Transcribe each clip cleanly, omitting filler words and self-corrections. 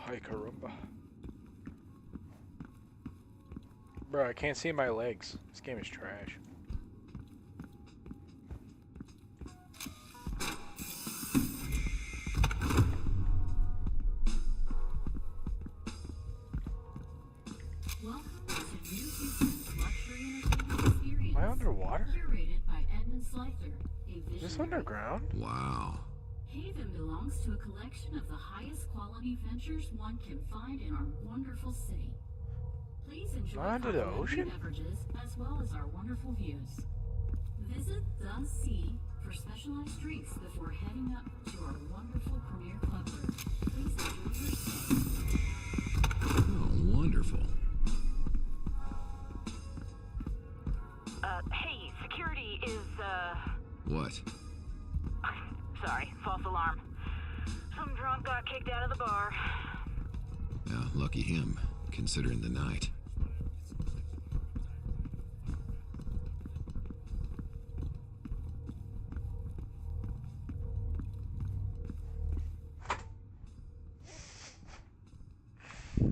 Ay caramba. Bro, I can't see my legs. This game is trash. Welcome to New Houston's luxury entertainment experience. Am I underwater? Curated by Edmund Slifer, a Is this visionary. underground? Wow. Haven belongs to a collection of the highest quality ventures one can find in our wonderful city. Please enjoy Under the complimentary ocean? beverages as well as our wonderful views. Visit The Sea for specialized drinks before heading up to our wonderful premier club room. Please enjoy your stay. Oh, wonderful. Hey, security is, What? sorry, false alarm. Some drunk got kicked out of the bar. Yeah, lucky him, considering the night.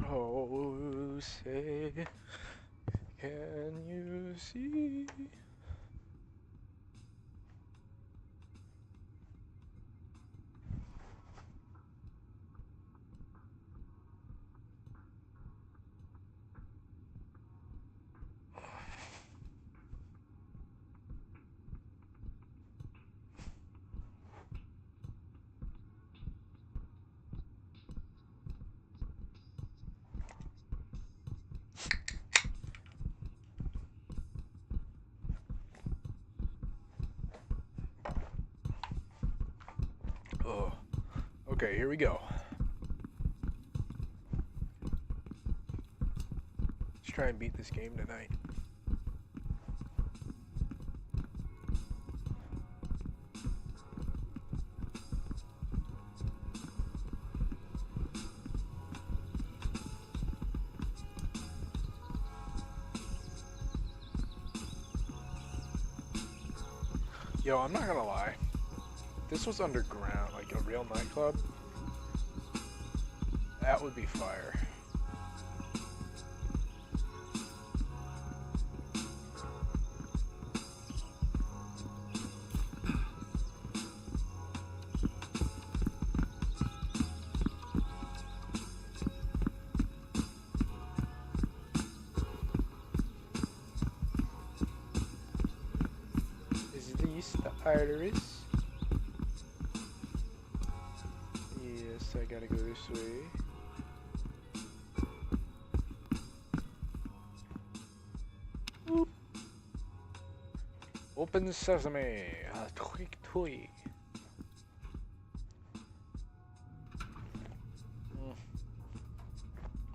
Oh, say, can you see? Oh, okay, here we go. Let's try and beat this game tonight. Yo, I'm not gonna lie. If this was underground, like a real nightclub, that would be fire. Is this the iris? Yes, I gotta go this way. Oop. Open sesame. Tweak tweak.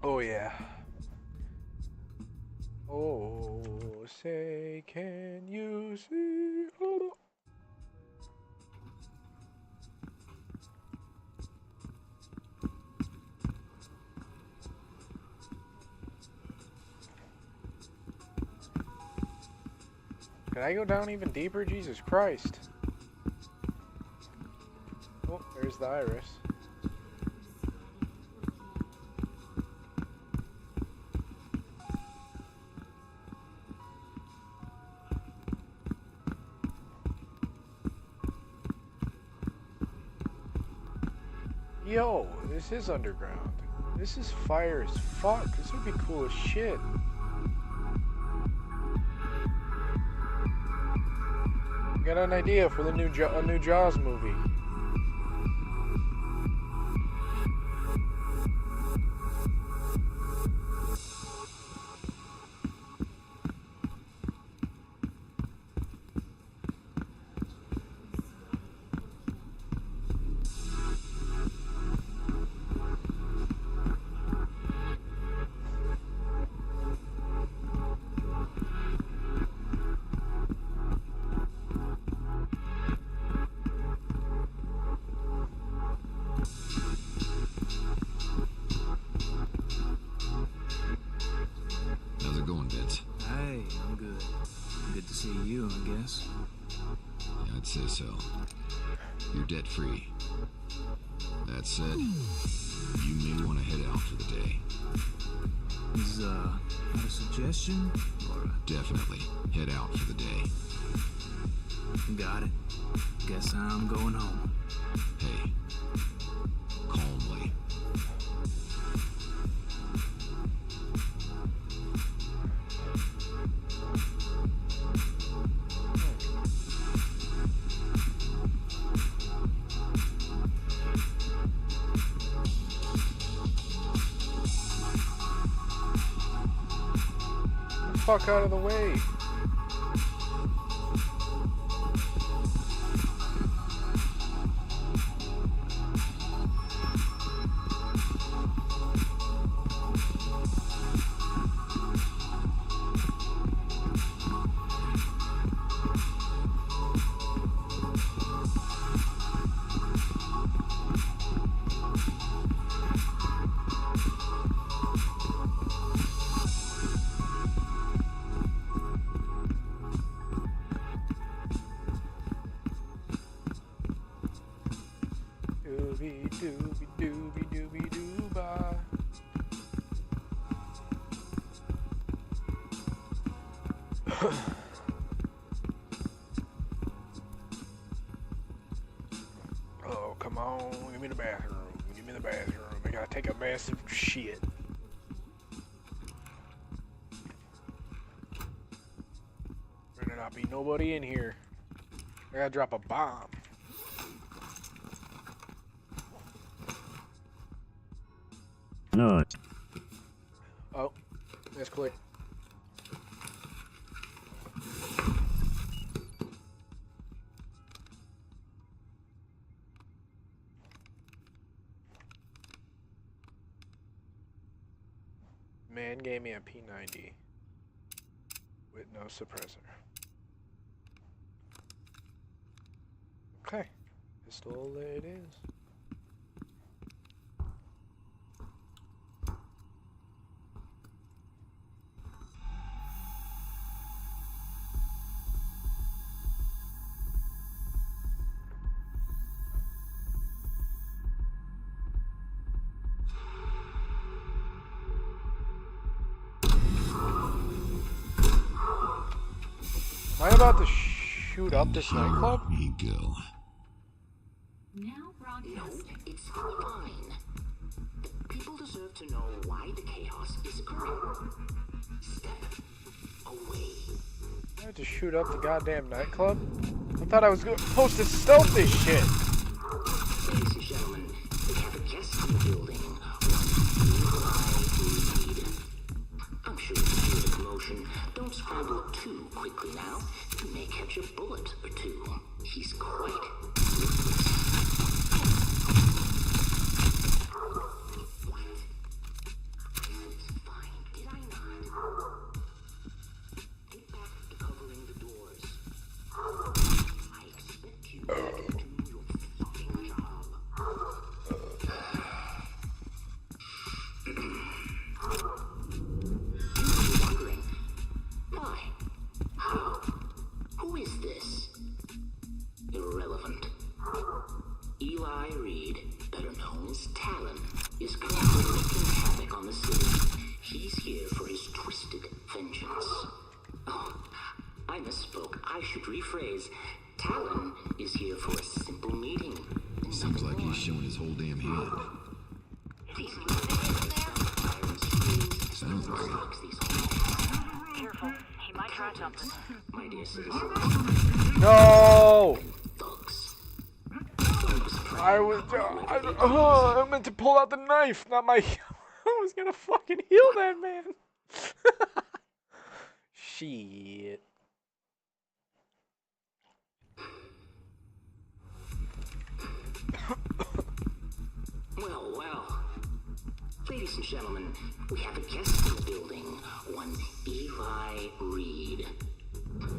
Oh yeah. Oh, say can you see? Oh. Can I go down even deeper? Jesus Christ. Oh, there's the iris. Yo, this is underground. This is fire as fuck. This would be cool as shit. Got an idea for the new Jaws movie. How's it going, Vince? Hey, I'm good. Good to see you, I guess. Yeah, I'd say so. You're debt free. That said, You may want to head out for the day. Is, not a suggestion? Or Definitely head out for the day. got it. Guess I'm going home. Hey, calmly. Fuck out of the way. Doobie doobie doobie doobie dooba. Oh, come on. Give me the bathroom. Give me the bathroom. I gotta take a massive shit. Better not be nobody in here. I gotta drop a bomb. No. Oh, that's click. Man gave me a P90 with no suppressor. Okay, pistol it is. Am I about to shoot up this nightclub? Here we go. Now broadcasting. It's fine. People deserve to know why the chaos is occurring. Step away. I had to shoot up the goddamn nightclub? I thought I was supposed to stealth this shit. Ladies and gentlemen, we have a guest in the building. I'm sure you can hear the commotion. Don't scramble too quickly now. You may catch a bullet or two. He's quite ruthless. What? It's fine, did I not? Get back to covering the doors. I expect you to do your fucking job. You're wondering, why? How? Who is this? Irrelevant. Eli Reed, better known as Talon, is currently wreaking havoc on the city. He's here for his twisted vengeance. Oh, I misspoke. I should rephrase. Talon is here for a simple meeting. Seems like he's showing his whole damn hand. Sounds like it. Careful, he might try something. My dear citizen, No! thugs. I meant to pull out the knife, not my. I was gonna fucking heal that man. Shit. Well, well. Ladies and gentlemen, we have a guest in the building, one Eli Reed.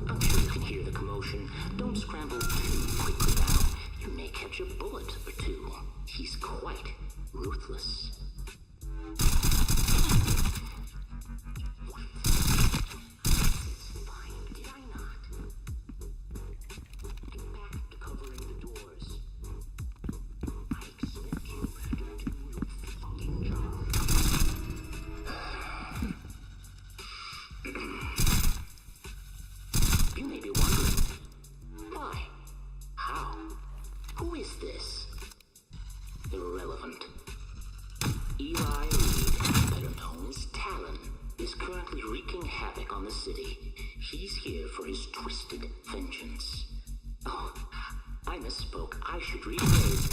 I'm sure you can hear the commotion. Don't scramble too quickly now. You may catch a bullet or two. He's quite ruthless. What? It's fine, did I not? Get back to covering the doors. I expect you to do your irrelevant. Eli Reed, better known as Talon, is currently wreaking havoc on the city. He's here for his twisted vengeance. Oh, I misspoke. I should rephrase.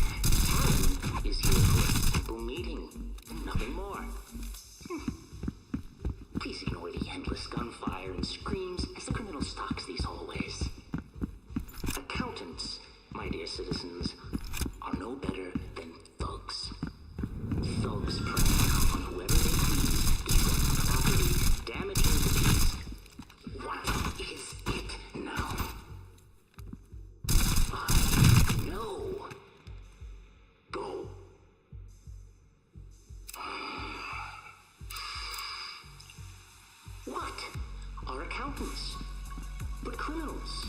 Talon is here for a simple meeting, and nothing more. Please ignore the endless gunfire and screams as the criminal stalks these hallways. Accountants, my dear citizens, are no better than thugs. Thugs prey on whoever they please, destroying property, damaging the peace. What is it now? I know. Go. What are accountants? But criminals.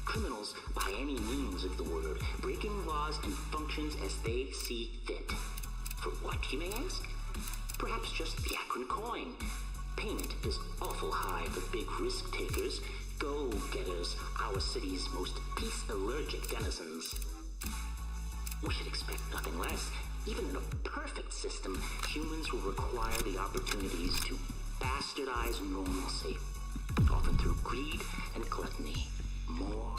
Criminals by any means of the word, breaking laws and functions as they see fit. For what, you may ask? Perhaps just the Akron coin. Payment is awful high for big risk takers, go-getters, our city's most peace-allergic denizens. We should expect nothing less. Even in a perfect system, humans will require the opportunities to bastardize normalcy, often through greed and gluttony. More.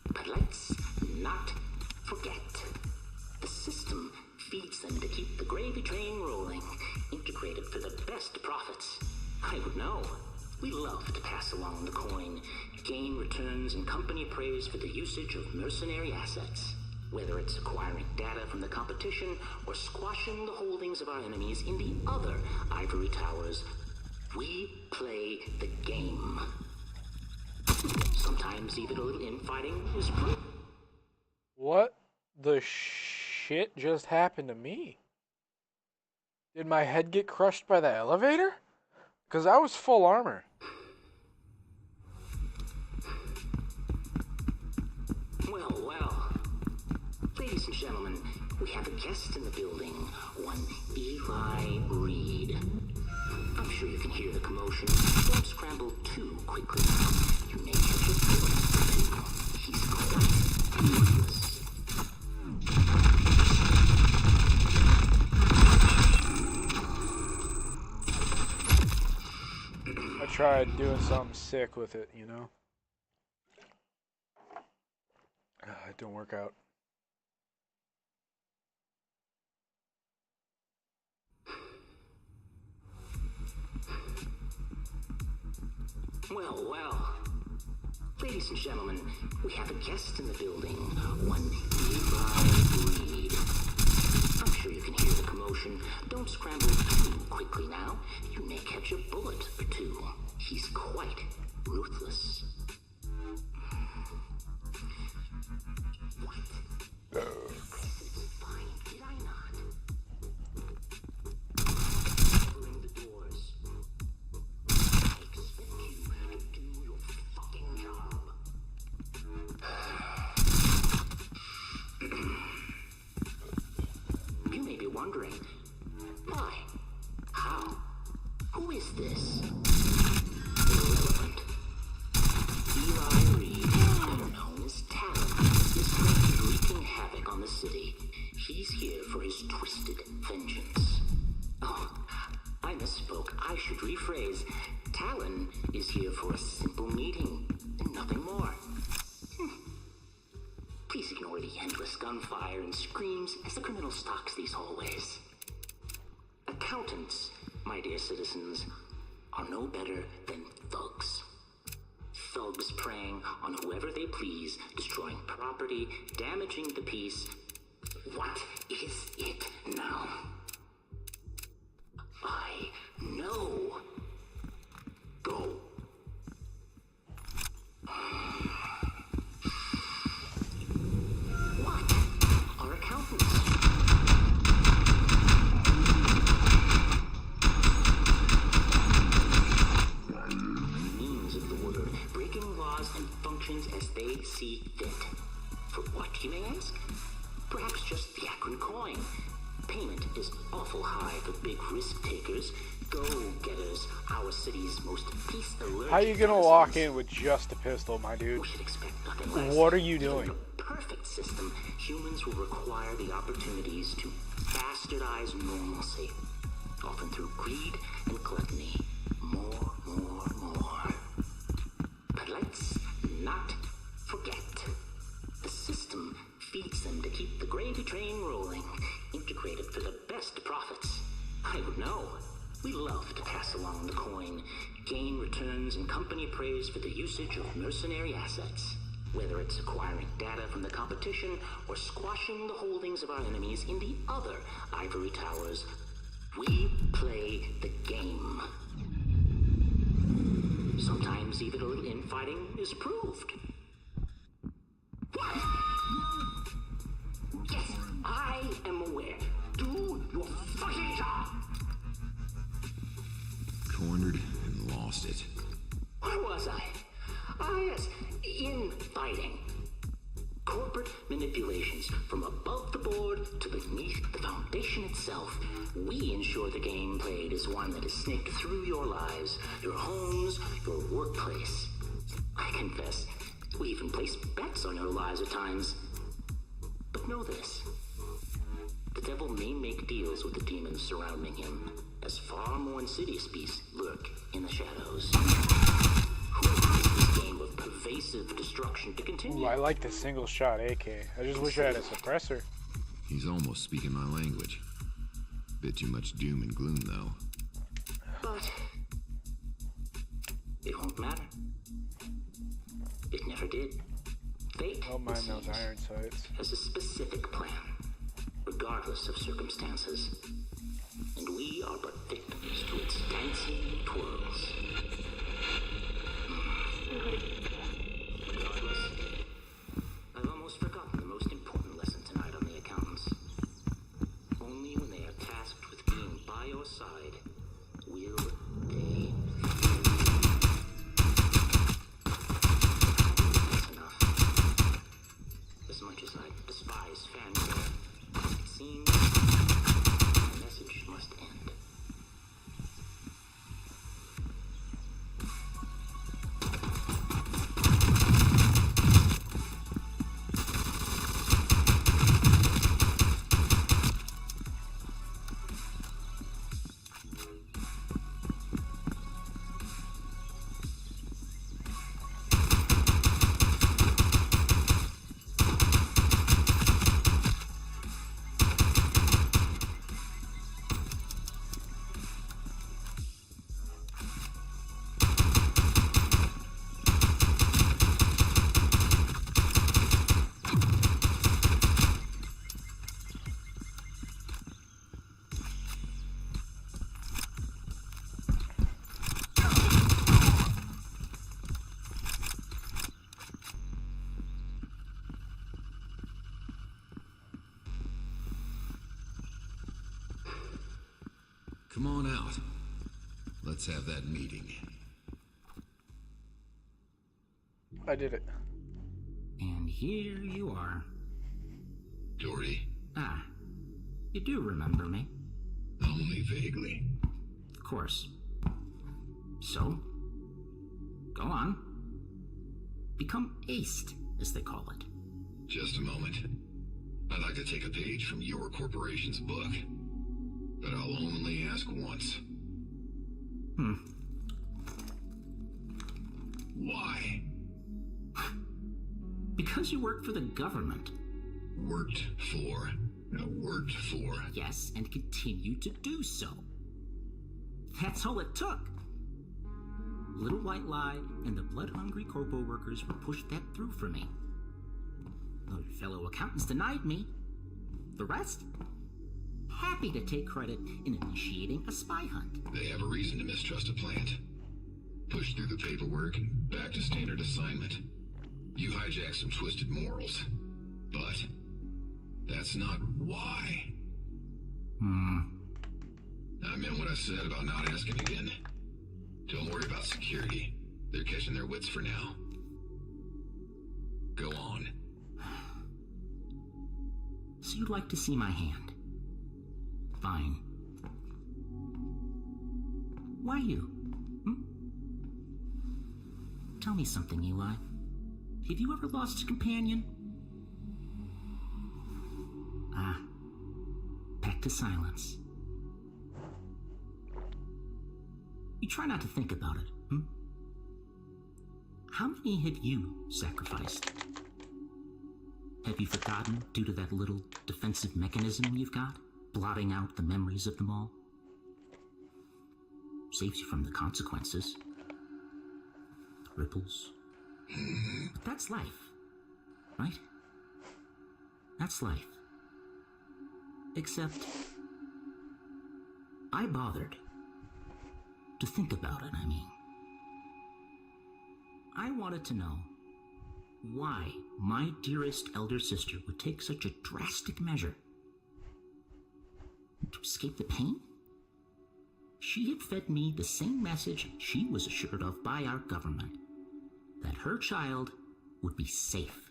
But let's not forget. The system feeds them to keep the gravy train rolling, integrated for the best profits. I would know. We love to pass along the coin, gain returns and company praise for the usage of mercenary assets. Whether it's acquiring data from the competition or squashing the holdings of our enemies in the other ivory towers, we play the game. Sometimes even a little infighting is good. What the shit just happened to me? Did my head get crushed by the elevator? Because I was full armor. Well. Ladies and gentlemen, we have a guest in the building, one Eli Reed. I'm sure you can hear the commotion. Don't scramble too quickly. You may catch a bullet. He's quite ruthless. I tried doing something sick with it, you know? It didn't work out. Well. Ladies and gentlemen, we have a guest in the building, one Eli Reed. I'm sure you can hear the commotion. Don't scramble too quickly now. You may catch a bullet or two. He's quite ruthless. What? Fine, did I not? Covering the doors. I expect you to do your fucking job. You may be wondering, why? How? Who is this? Irrelevant. Eli Reed, better known as Talon, is currently wreaking havoc on the city. He's here for his twisted vengeance. Oh, I misspoke. I should rephrase. Talon is here for a simple meeting, and nothing more. Please ignore the endless gunfire and screams as the criminal stalks these hallways. Accountants, my dear citizens, are no better than thugs. Thugs preying on whoever they please, destroying property, damaging the peace. What is it now? I know. Go. What are accountants? Means of the word, breaking laws and functions as they see fit. For what, you may ask? Perhaps just the Akron coin. Payment is awful high for big risk takers, go-getters, our city's most peace-allergic. How are you gonna walk in with just a pistol, my dude? We should expect nothing less. What are you doing? The perfect system, humans will require the opportunities to bastardize normalcy, often through greed and gluttony. More. But let's not forget, the system feeds them to keep the gravy train rolling, integrated for the best profits. I would know. We love to pass along the coin, gain returns and company praise for the usage of mercenary assets. Whether it's acquiring data from the competition or squashing the holdings of our enemies in the other ivory towers, we play the game. Sometimes even a little infighting is approved. What? Yes, I am aware. Do your fucking job! Cornered and lost it. Where was I? Ah, yes, infighting. Corporate manipulations from above the board to beneath the foundation itself. We ensure the game played is one that is snaked through your lives, your homes, your workplace. I confess, we even place bets on your lives at times. But know this. The devil may make deals with the demons surrounding him, as far more insidious beasts lurk in the shadows. Who wants this game of pervasive destruction to continue? Ooh, I like the single shot AK. I just wish I had a suppressor. He's almost speaking my language. Bit too much doom and gloom, though. But it won't matter. It never did. Fate, Don't mind those iron sights. has a specific plan, regardless of circumstances. And we are but victims to its dancing twirls. Regardless, I've almost forgotten the most important lesson tonight on the accountants. Only when they are tasked with being by your side will they. That's enough. As much as I despise fanfare, it seems the message must end. Come on out. Let's have that meeting. I did it. And here you are. Dory, Ah, you do remember me. only vaguely. Of course. So, go on. Become aced, as they call it. Just a moment. I'd like to take a page from your corporation's book. But I'll only ask once. Why? Because you work for the government. Worked for. No, worked for. Yes, and continue to do so. That's all it took. Little white lie, and the blood-hungry corpo workers would push that through for me. Though your fellow accountants denied me. The rest? Happy to take credit in initiating a spy hunt. They have a reason to mistrust a plant. Push through the paperwork and back to standard assignment. You hijacked some twisted morals. But that's not why. I meant what I said about not asking again. Don't worry about security. They're catching their wits for now. Go on. So you'd like to see my hand? Fine. Why you? Tell me something, Eli. Have you ever lost a companion? back to silence. You try not to think about it, hmm? How many have you sacrificed? Have you forgotten due to that little defensive mechanism you've got, blotting out the memories of them all? Saves you from the consequences. The ripples. But that's life, right? That's life. Except, I bothered. To think about it, I mean. I wanted to know why my dearest elder sister would take such a drastic measure. To escape the pain? She had fed me the same message she was assured of by our government, that her child would be safe.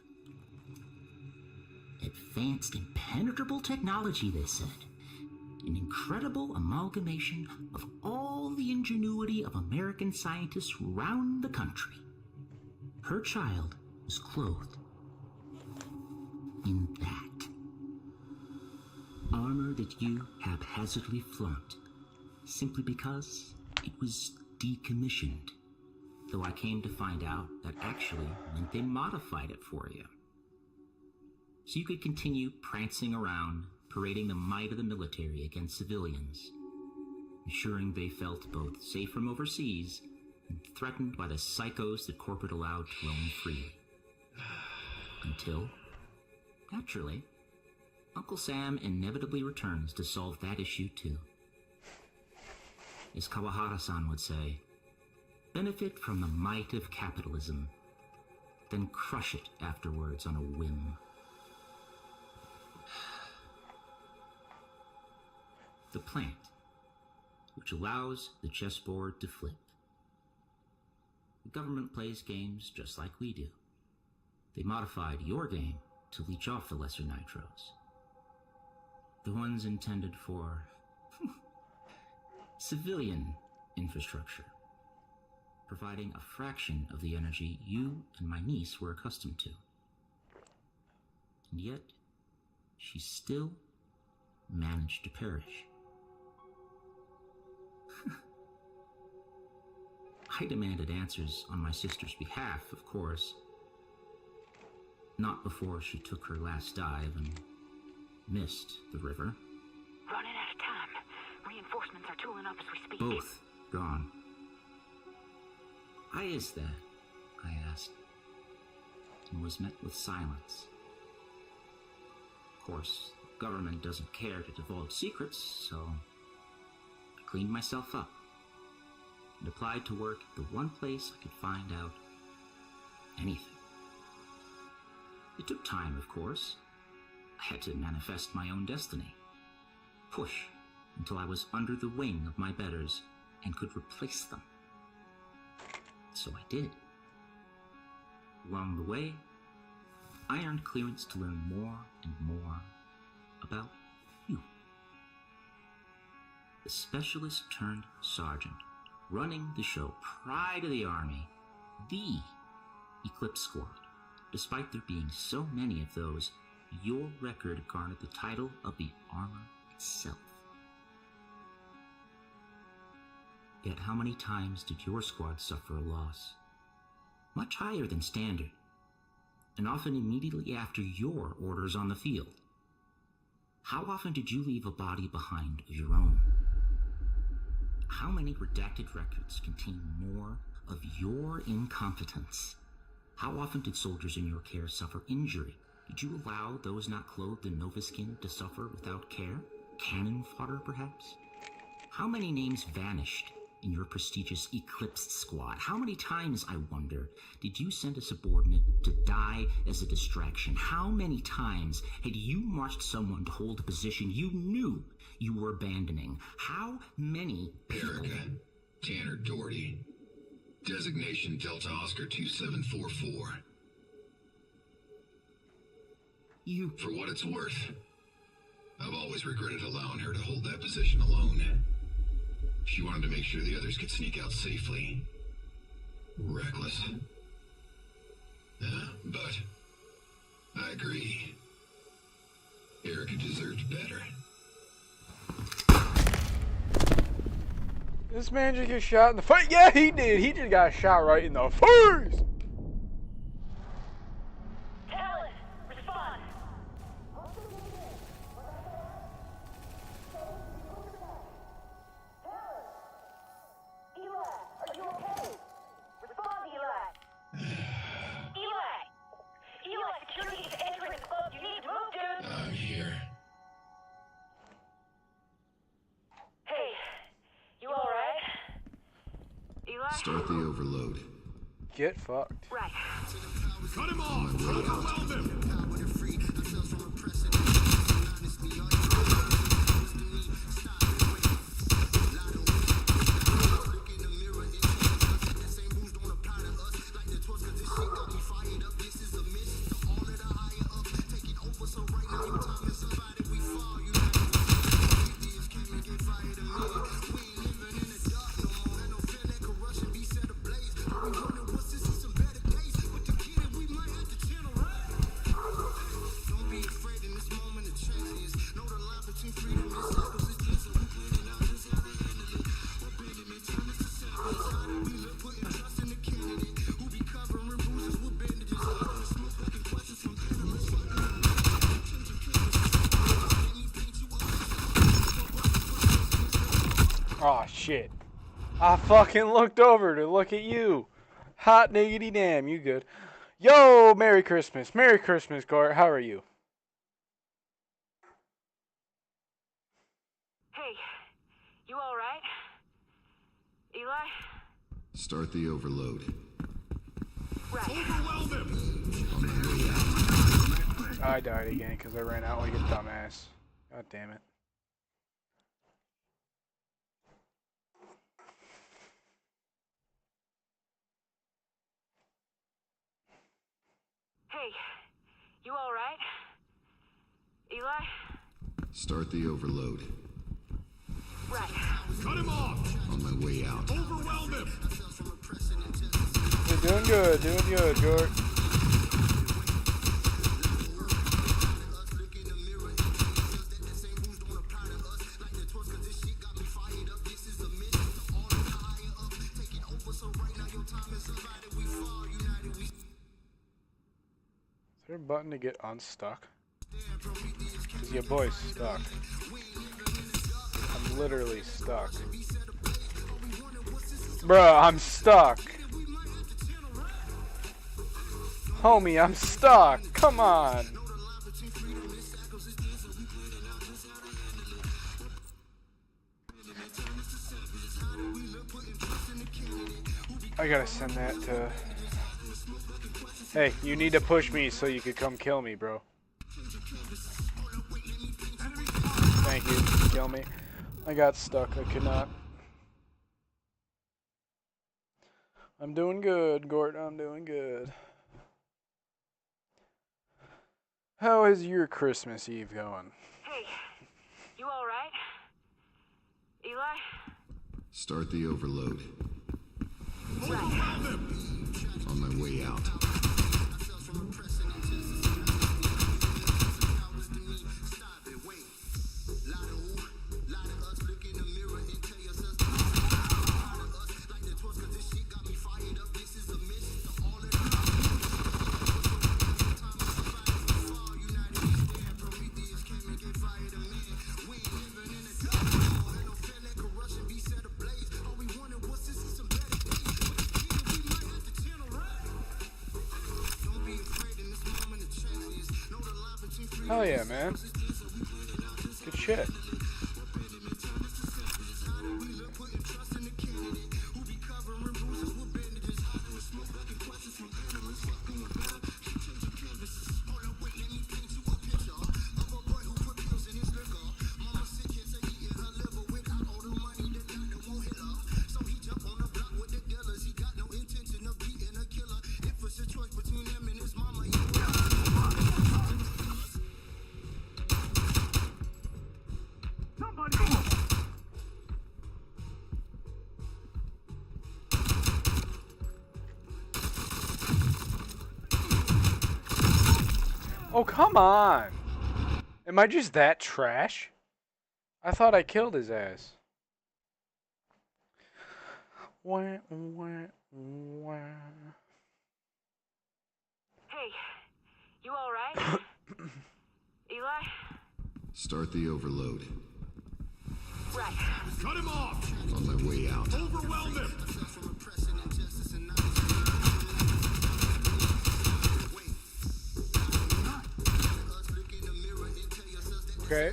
Advanced impenetrable technology, they said. An incredible amalgamation of all the ingenuity of American scientists round the country. Her child was clothed in that. Armor that you haphazardly flunked, simply because it was decommissioned. Though I came to find out that actually meant they modified it for you. So you could continue prancing around, parading the might of the military against civilians, ensuring they felt both safe from overseas and threatened by the psychos that corporate allowed to roam freely. Until, naturally, Uncle Sam inevitably returns to solve that issue too. As Kawahara-san would say, benefit from the might of capitalism, then crush it afterwards on a whim. The plant, which allows the chessboard to flip. The government plays games just like we do. They modified your game to leech off the lesser nitros. The ones intended for civilian infrastructure, providing a fraction of the energy you and my niece were accustomed to. And yet, she still managed to perish. I demanded answers on my sister's behalf, of course. Not before she took her last dive and missed the river. Running out of time. Reinforcements are tooling up as we speak. Both gone. Why is that? I asked, and was met with silence. Of course, the government doesn't care to divulge secrets, so I cleaned myself up and applied to work at the one place I could find out anything. It took time, of course. I had to manifest my own destiny. Push until I was under the wing of my betters and could replace them. So I did. Along the way, I earned clearance to learn more and more about you. The specialist turned sergeant, running the show, pride of the Army, the Eclipse Squad. Despite there being so many of those, your record garnered the title of the armor itself. Yet how many times did your squad suffer a loss? Much higher than standard, and often immediately after your orders on the field. How often did you leave a body behind of your own? How many redacted records contain more of your incompetence? How often did soldiers in your care suffer injury? Did you allow those not clothed in Nova skin to suffer without care? Cannon fodder, perhaps? How many names vanished in your prestigious Eclipse Squad? How many times, I wonder, did you send a subordinate to die as a distraction? How many times had you marched someone to hold a position you knew you were abandoning? How many people... Erica, Tanner Doherty. Designation Delta Oscar 2744. You... For what it's worth, I've always regretted allowing her to hold that position alone. She wanted to make sure the others could sneak out safely. Reckless. But I agree. Erica deserved better. This man just get shot in the face. Yeah, he did. He just got shot right in the face. Talon, respond. Eli, are you okay? Respond, Eli. Eli! Eli, security is entering the club. You need to move, dude. I'm here. Hey, you alright? Eli? Start the overload. Get fucked. Right. Cut him off! Overwhelm him! Oh shit. I fucking looked over to look at you. Hot niggity damn, you good. Yo, Merry Christmas. Merry Christmas, Gort. How are you? Hey, you alright? Eli? Start the overload. Right. Overwhelm him! On my way out. I died again because I ran out like a dumbass. God damn it. Hey, you alright? Eli? Start the overload. Right. Cut him off! On my way out. Overwhelm him! You're doing good, Gort. Is there a button to get unstuck? Cause your boy's stuck. I'm literally stuck. Bruh, I'm stuck. Homie, I'm stuck. Come on. I gotta send that to... Hey, you need to push me so you could come kill me, bro. Thank you. Kill me. I got stuck. I could not. I'm doing good, Gort. I'm doing good. How is your Christmas Eve going? Hey, you alright? Eli? Start the overload. Right. On my way out. Hell yeah, man. Good shit. Oh, come on! Am I just that trash? I thought I killed his ass. Wah, wah, wah. Hey, you alright? Eli? Start the overload. Right. Cut him off! On my way out. Overwhelm him! Okay,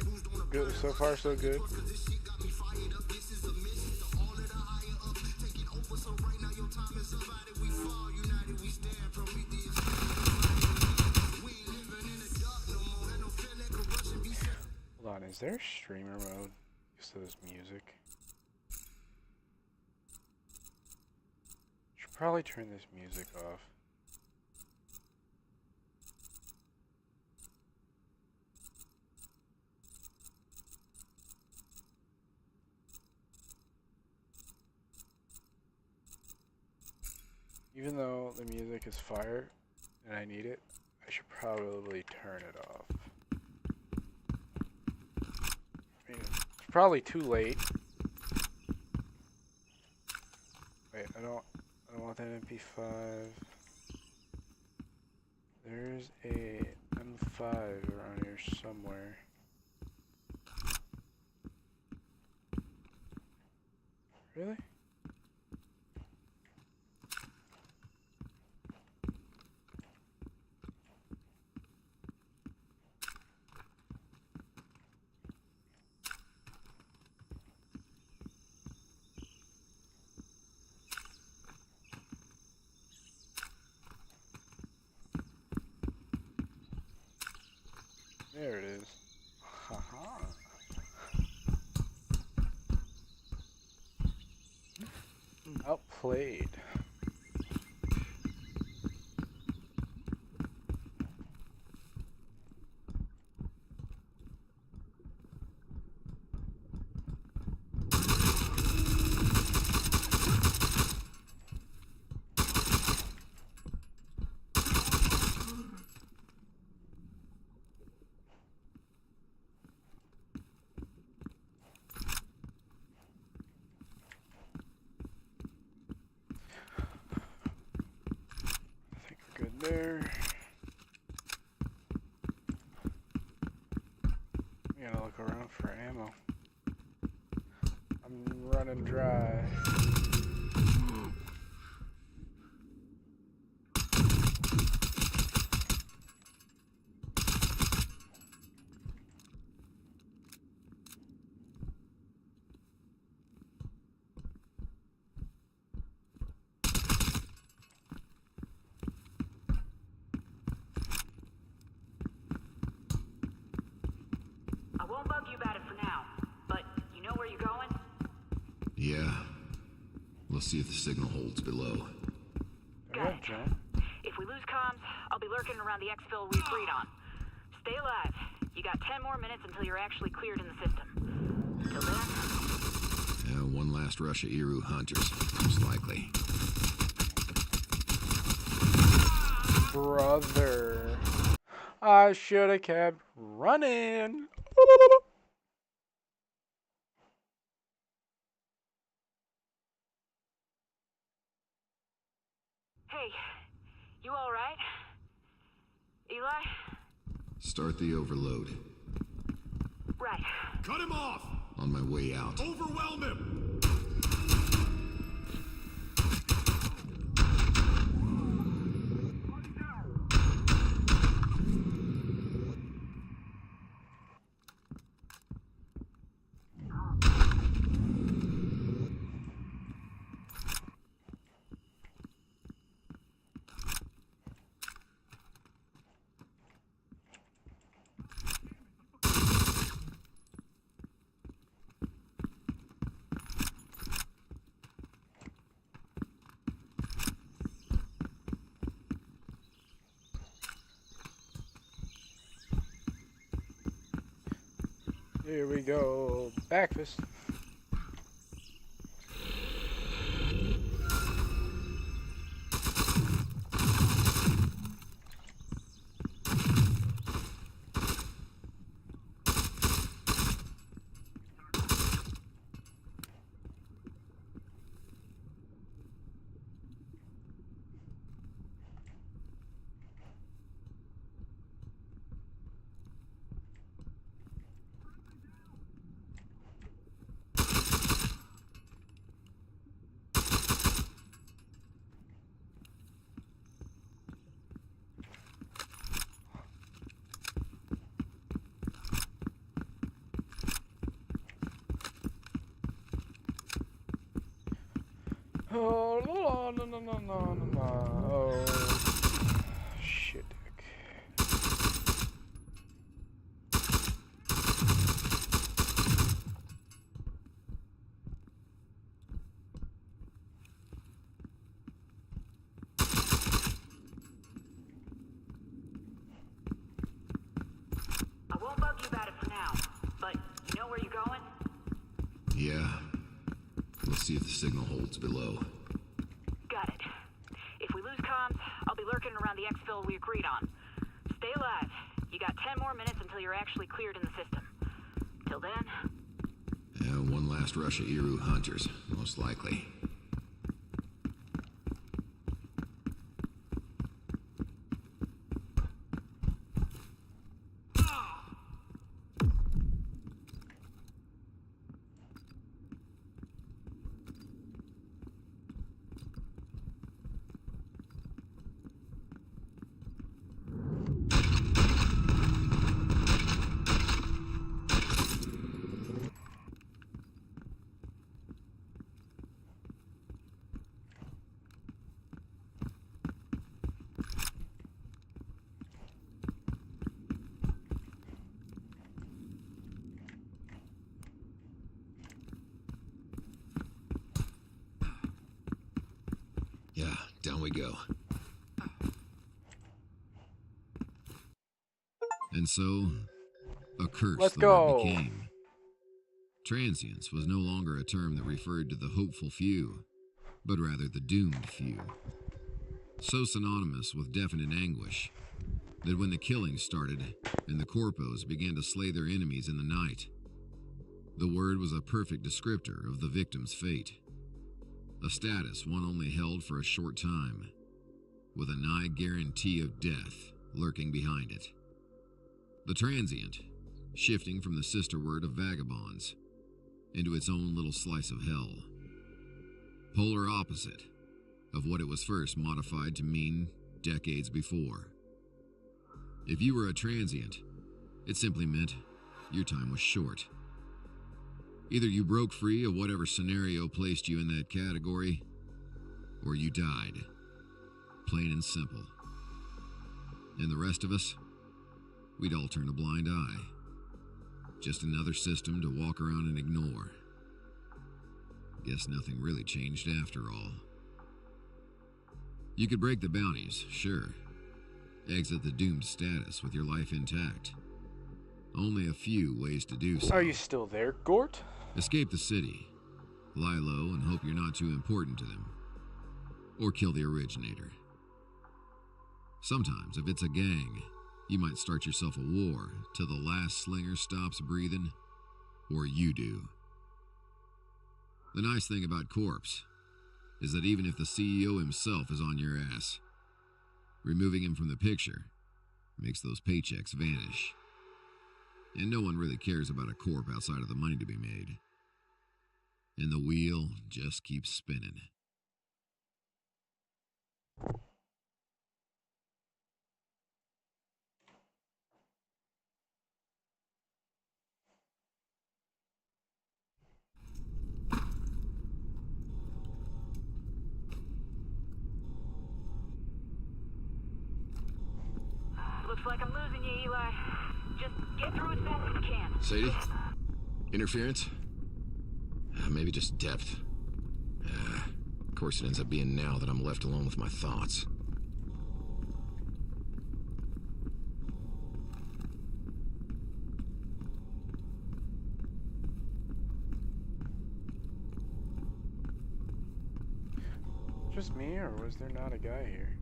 good. So far, so good. Hold on, is there streamer mode just to this music? Should probably turn this music off. Even though the music is fire and I need it, I should probably turn it off. I mean, it's probably too late. Wait, I don't want that MP5. There's a M5 around here somewhere. Really? There it is. Haha. Outplayed. I think we're good there. We gotta look around for ammo. I'm running dry. I won't bug you about it for now, but you know where you're going? Yeah. We'll see if the signal holds below. Got it, John. If we lose comms, I'll be lurking around the exfil we agreed on. Stay alive. You got 10 more minutes until you're actually cleared in the system. Till then... One last rush of Iru hunters, most likely. Brother. I should have kept running. Hey, you alright? Eli? Start the overload. Right. Cut him off! On my way out. Overwhelm him! Here we go. Backfist. Oh, no, no, no, no, no, no, no. Oh, shit, dick. I won't bug you about it for now, but you know where you're going? Yeah. Let's see if the signal holds below. Got it. If we lose comms, I'll be lurking around the exfil we agreed on. Stay alive. You got 10 more minutes until you're actually cleared in the system. Till then... One last rush of Iru hunters, most likely. Yeah, down we go. And so, a curse Let's the word go. became. Transience was no longer a term that referred to the hopeful few, but rather the doomed few. So synonymous with definite anguish that when the killings started and the corpos began to slay their enemies in the night, the word was a perfect descriptor of the victim's fate. A status one only held for a short time, with a nigh guarantee of death lurking behind it. The transient, shifting from the sister word of vagabonds into its own little slice of hell. Polar opposite of what it was first modified to mean decades before. If you were a transient, it simply meant your time was short. Either you broke free of whatever scenario placed you in that category, or you died. Plain and simple. And the rest of us, we'd all turn a blind eye. Just another system to walk around and ignore. Guess nothing really changed after all. You could break the bounties, sure. Exit the doomed status with your life intact. Only a few ways to do so. Are you still there, Gort? Escape the city. Lie low and hope you're not too important to them. Or kill the originator. Sometimes, if it's a gang, you might start yourself a war till the last slinger stops breathing, or you do. The nice thing about Corpse is that even if the CEO himself is on your ass, removing him from the picture makes those paychecks vanish. And no one really cares about a corp outside of the money to be made. And the wheel just keeps spinning. Looks like I'm losing you, Eli. Just get through as fast as you can. Sadie? Interference? Maybe just depth. Of course it ends up being now that I'm left alone with my thoughts. Just me, or was there not a guy here?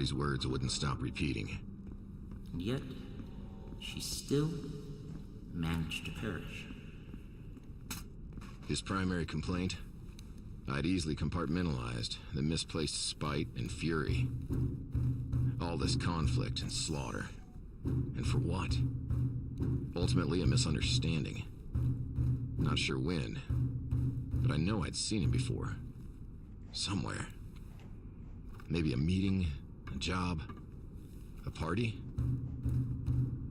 Doherty's words wouldn't stop repeating. And yet, she still managed to perish. His primary complaint? I'd easily compartmentalized the misplaced spite and fury. All this conflict and slaughter. And for what? Ultimately, a misunderstanding. Not sure when, but I know I'd seen him before. Somewhere. Maybe a meeting, a job, a party?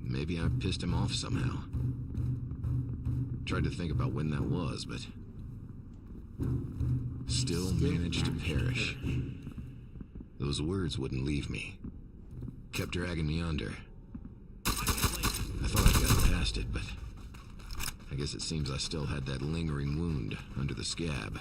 Maybe I pissed him off somehow. Tried to think about when that was, but still managed to perish. Those words wouldn't leave me. Kept dragging me under. I thought I got past it, but I guess it seems I still had that lingering wound under the scab.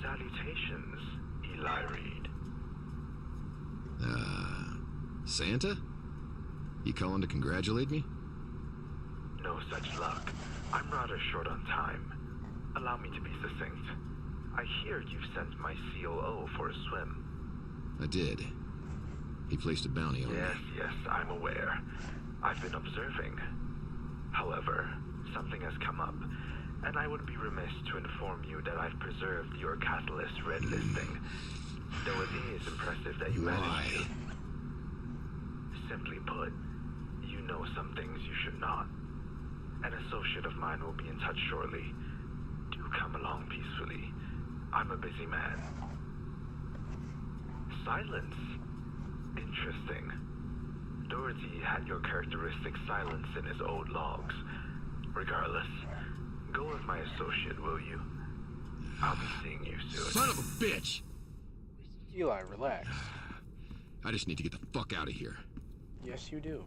Salutations, Eli Reed. Santa? You calling to congratulate me? No such luck. I'm rather short on time. Allow me to be succinct. I hear you've sent my COO for a swim. I did. He placed a bounty on me. Yes, I'm aware. I've been observing. However, something has come up, and I would be remiss to inform you that I've preserved your Catalyst red listing, though it is impressive that you managed to. Simply put, you know some things you should not. An associate of mine will be in touch shortly. Do come along peacefully. I'm a busy man. Silence. Interesting. Doherty had your characteristic silence in his old logs. Regardless, go with my associate, will you? I'll be seeing you soon. Son of a bitch! Eli, relax. I just need to get the fuck out of here. Yes, you do.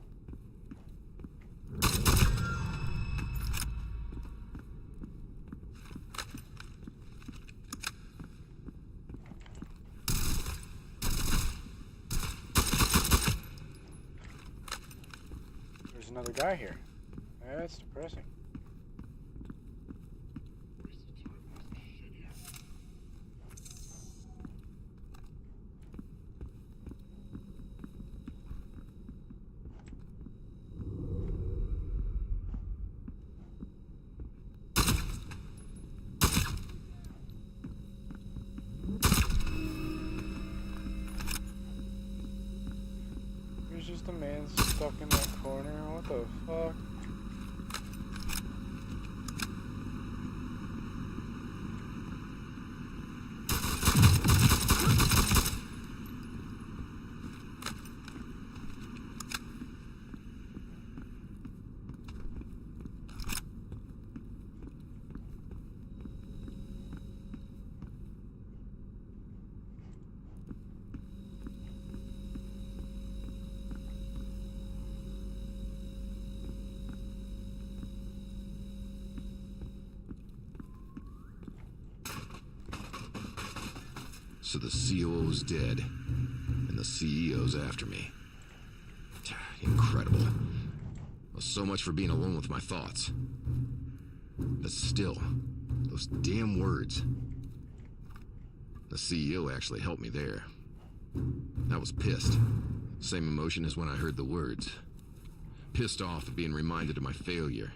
There's another guy here. That's depressing. There's just a man stuck in that corner. What the fuck? So the COO's dead, and the CEO's after me. Incredible. Well, so much for being alone with my thoughts. But still, those damn words. The CEO actually helped me there. I was pissed. Same emotion as when I heard the words. Pissed off at being reminded of my failure.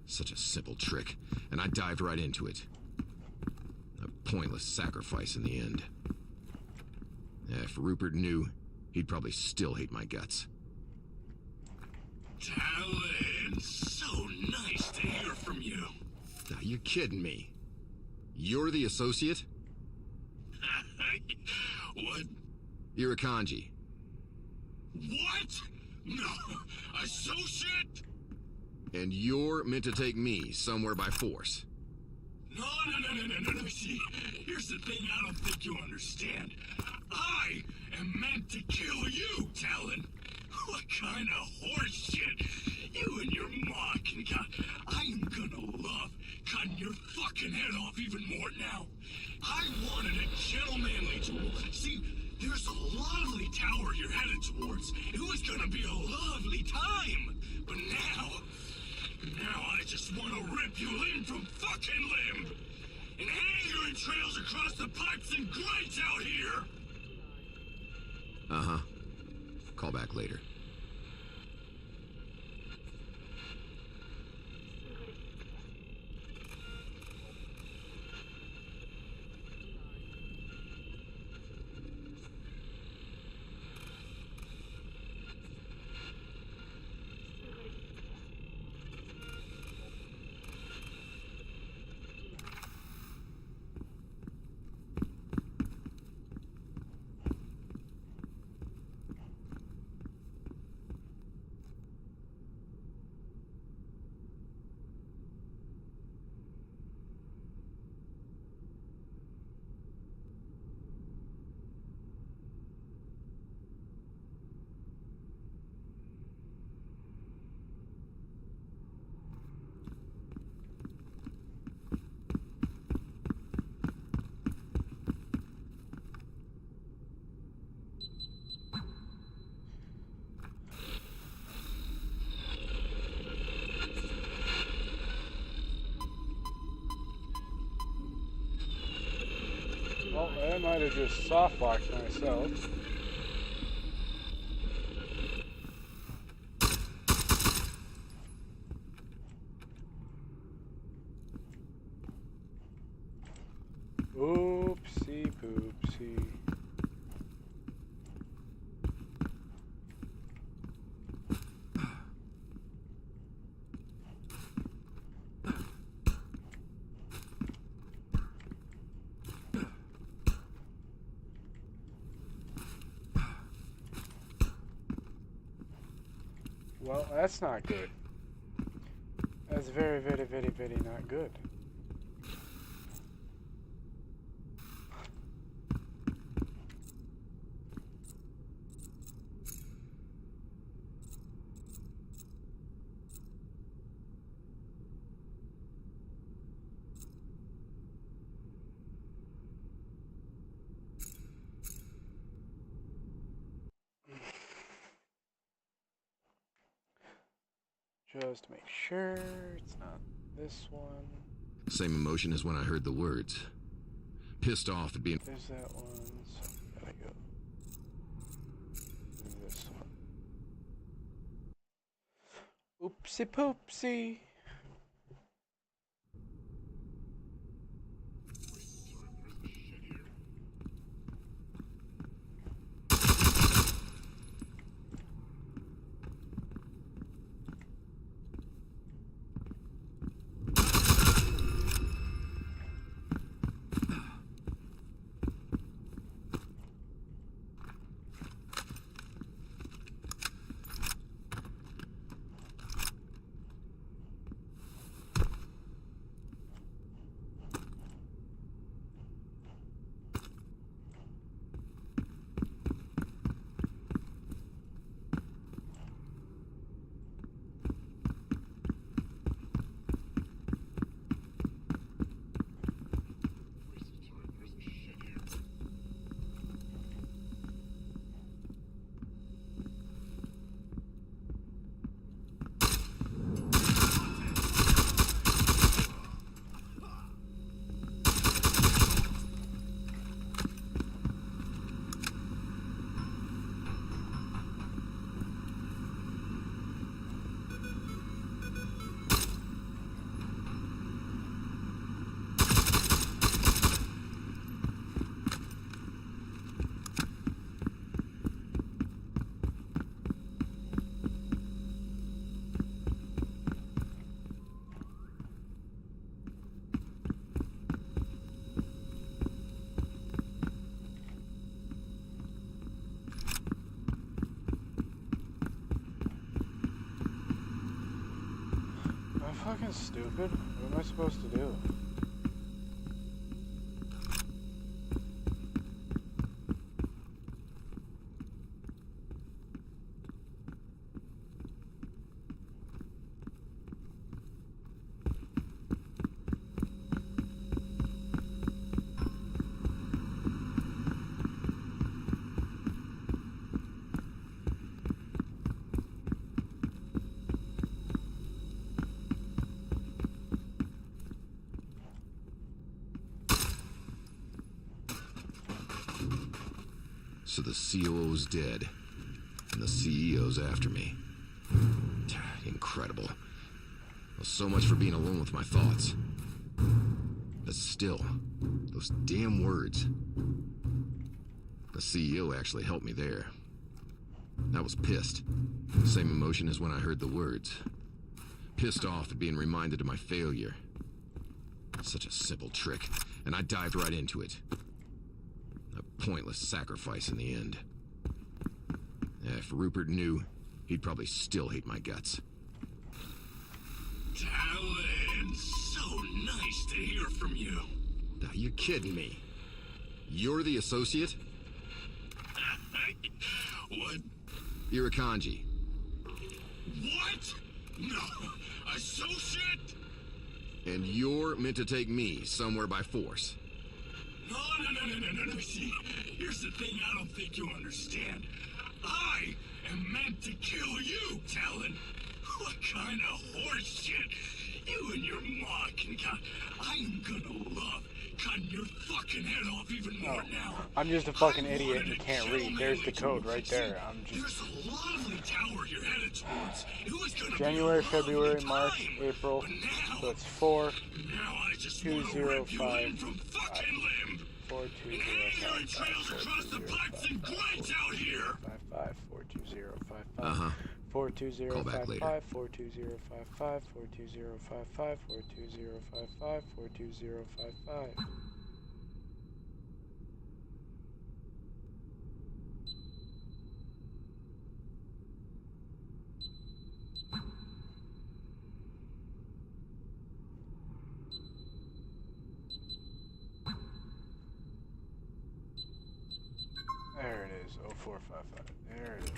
Such a simple trick, and I dived right into it. A pointless sacrifice in the end. If Rupert knew, he'd probably still hate my guts. Talon, so nice to hear from you. Now, you're kidding me. You're the associate? What? You're a kanji. What? No. Associate? And you're meant to take me somewhere by force. No. See, here's the thing I don't think you understand. I am meant to kill you, Talon. What kind of horse shit? You and your mocking God. I am gonna love cutting your fucking head off even more now. I wanted a gentlemanly duel. See, there's a lovely tower you're headed towards. It was gonna be a lovely time. But now I just want to rip you limb from fucking limb. And anger and trails across the pipes and grates out here. Uh-huh. Call back later. Well, I might have just softboxed myself. Oopsie poopsie. Well, that's not good. That's very, very, very, very not good. Just to make sure it's not this one. Same emotion as when I heard the words. Pissed off at being... There's that one, so gotta go. This one. Oopsie poopsie. fucking stupid? What am I supposed to do? So the COO's dead, and the CEO's after me. Incredible. Well, so much for being alone with my thoughts. But still, those damn words. The CEO actually helped me there. I was pissed. Same emotion as when I heard the words. Pissed off at being reminded of my failure. Such a simple trick, and I dived right into it. A pointless sacrifice in the end. If Rupert knew, he'd probably still hate my guts. Talon, so nice to hear from you. Are you kidding me? You're the associate? What? Irakanji. What? No, associate? And you're meant to take me somewhere by force. No. See, here's the thing I don't think you understand. I am meant to kill you, Talon. What kind of horse shit? You and your ma can cut. I am gonna love cutting your fucking head off even more now. I'm just a fucking idiot and can't read. There's the code right there. I'm just... There's a lovely tower you're headed towards. It was gonna January, be a lovely February, time, March, April. but now, So it's 4, now I just 2, wanna 0, rip you 5, limb from fucking limb. 4, 2, 0, Ignorant 5, 5, trails 4, across 2, the 0, pipes and grates out here. 5, 5, 4, 2, 0, 5, 5. Uh-huh. 4, 2, 0, Call back 5, later. 5, 4, 2, 0, 5, 5, 4, 2, 0, 5, 5, 4, 2, 0, 5, 5, 4, 2, 0, 5, 5. There it is, 0455. There it is.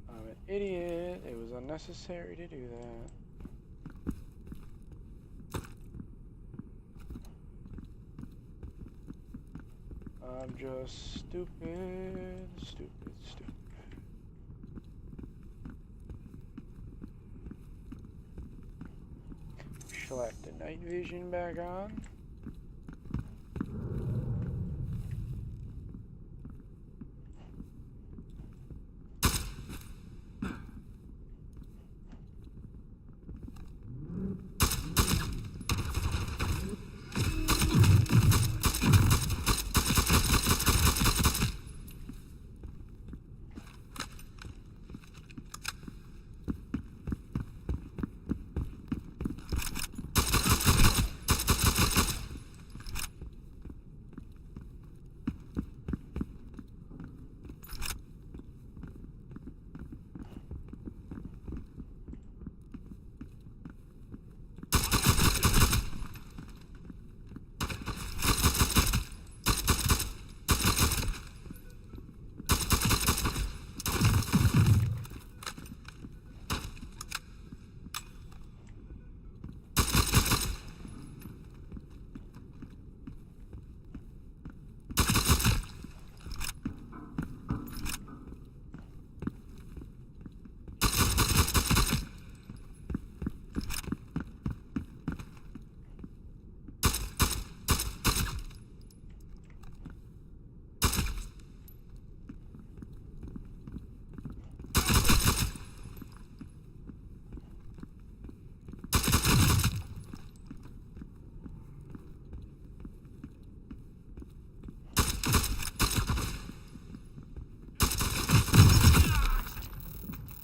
I'm an idiot. It was unnecessary to do that. I'm just stupid. Slap the night vision back on.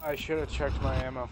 I should have checked my ammo.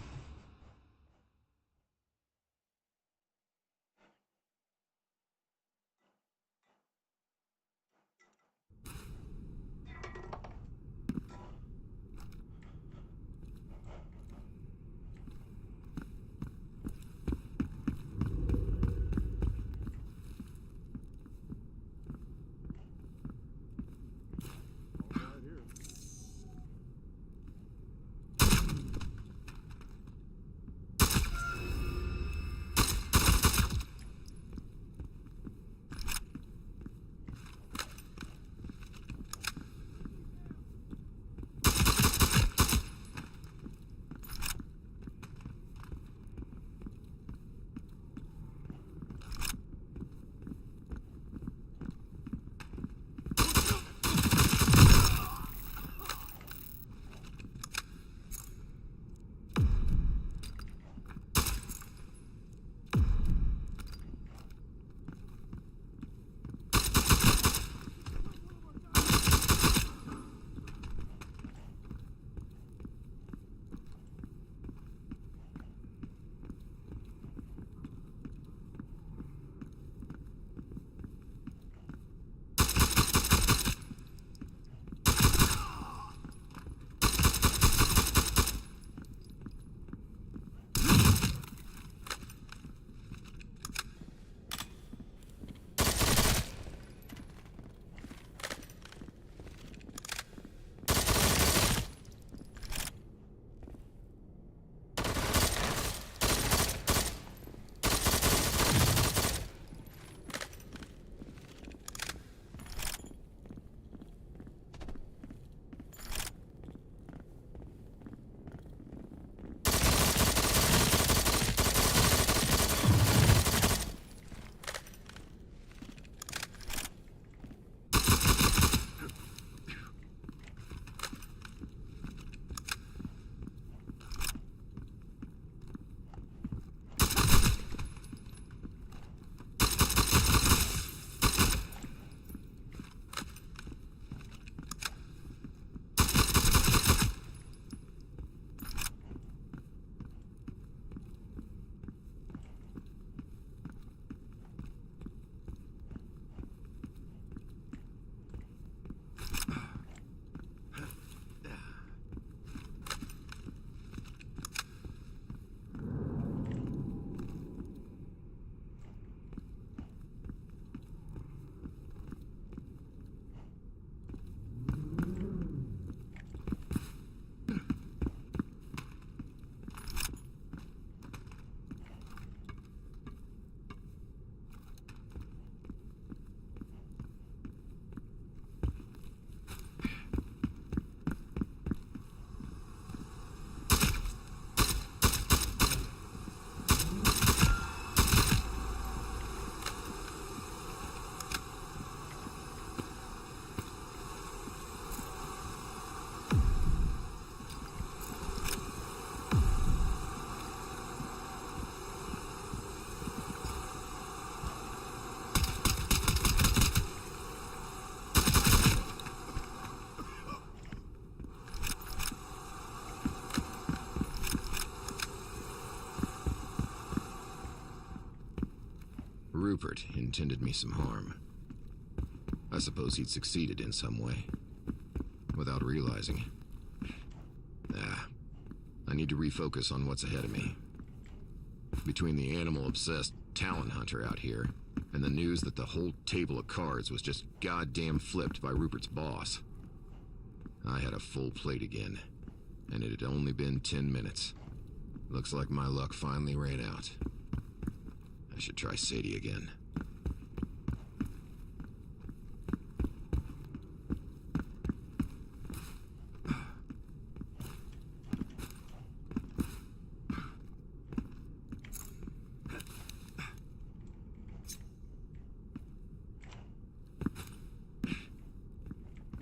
Rupert intended me some harm. I suppose he'd succeeded in some way, without realizing. I need to refocus on what's ahead of me. Between the animal-obsessed talent hunter out here, and the news that the whole table of cards was just goddamn flipped by Rupert's boss, I had a full plate again, and it had only been 10 minutes. Looks like my luck finally ran out. I should try Sadie again.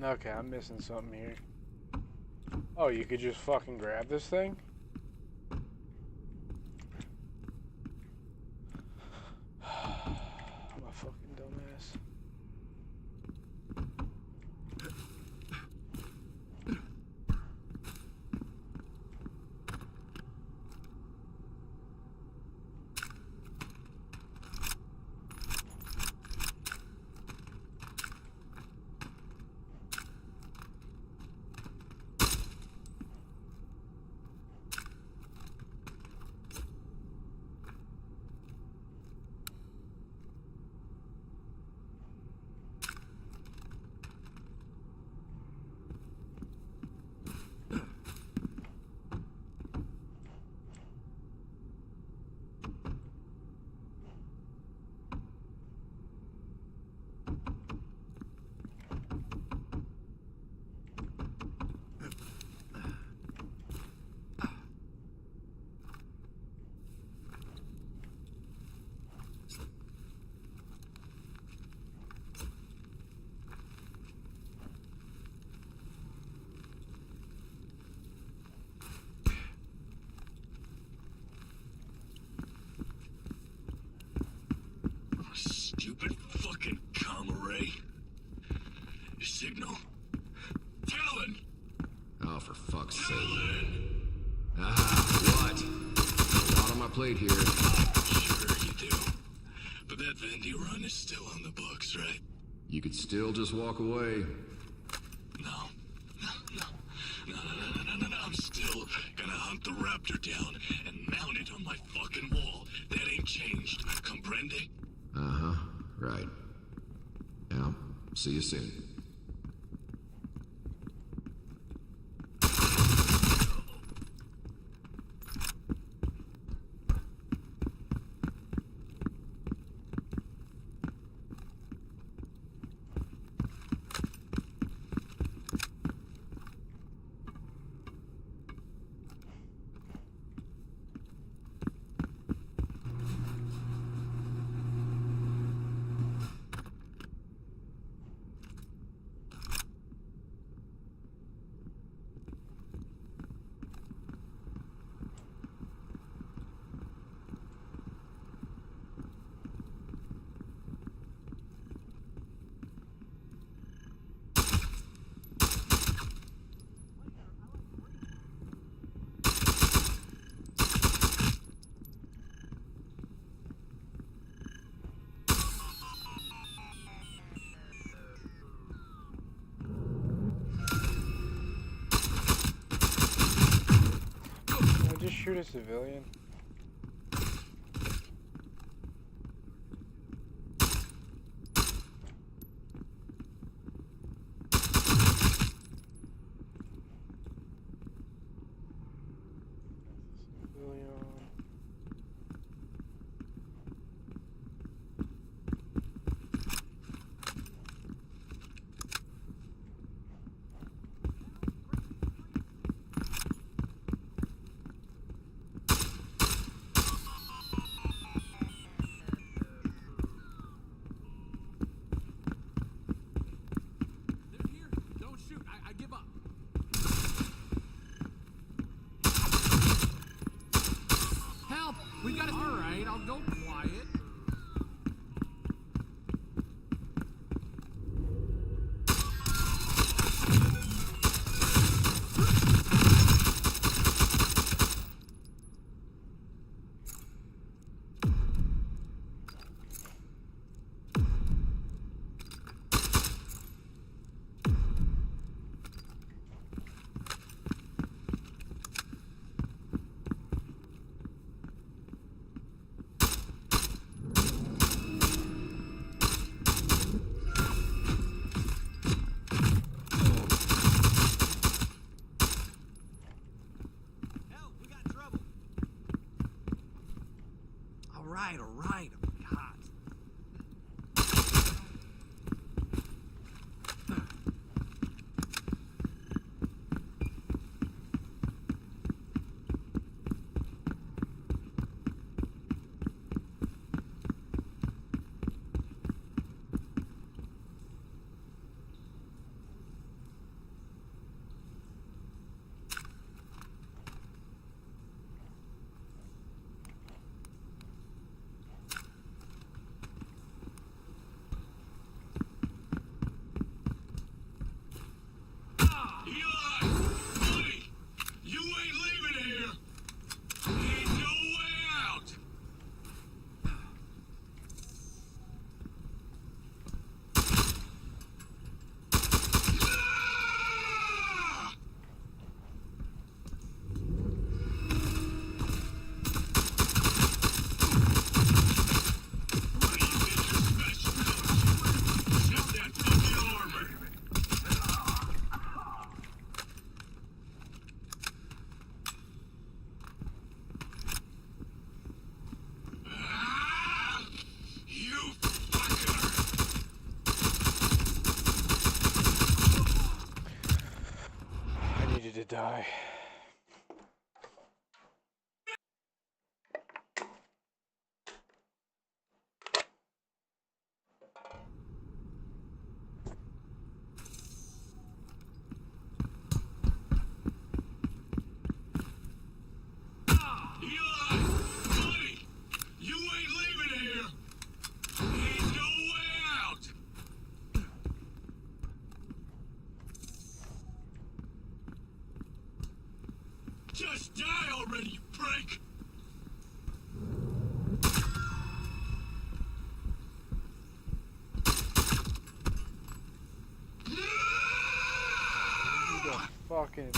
Okay, I'm missing something here. Oh, you could just fucking grab this thing? I'm a fucking dumbass. Stupid fucking comm array. Signal? Talon! Oh, for fuck's sake. Talon! What? A lot on my plate here. Sure you do. But that Vendy run is still on the books, right? You could still just walk away. No. No. I'm still gonna hunt the raptor down and mount it on my fucking wall. That ain't changed. Comprende? Uh-huh. Right. Now, see you soon. Can I just shoot a civilian? We got it. All right, I'll go quiet. die. Eli! Buddy! You ain't leaving here! Ain't no way out! Just die already, you prick! Who the fucking...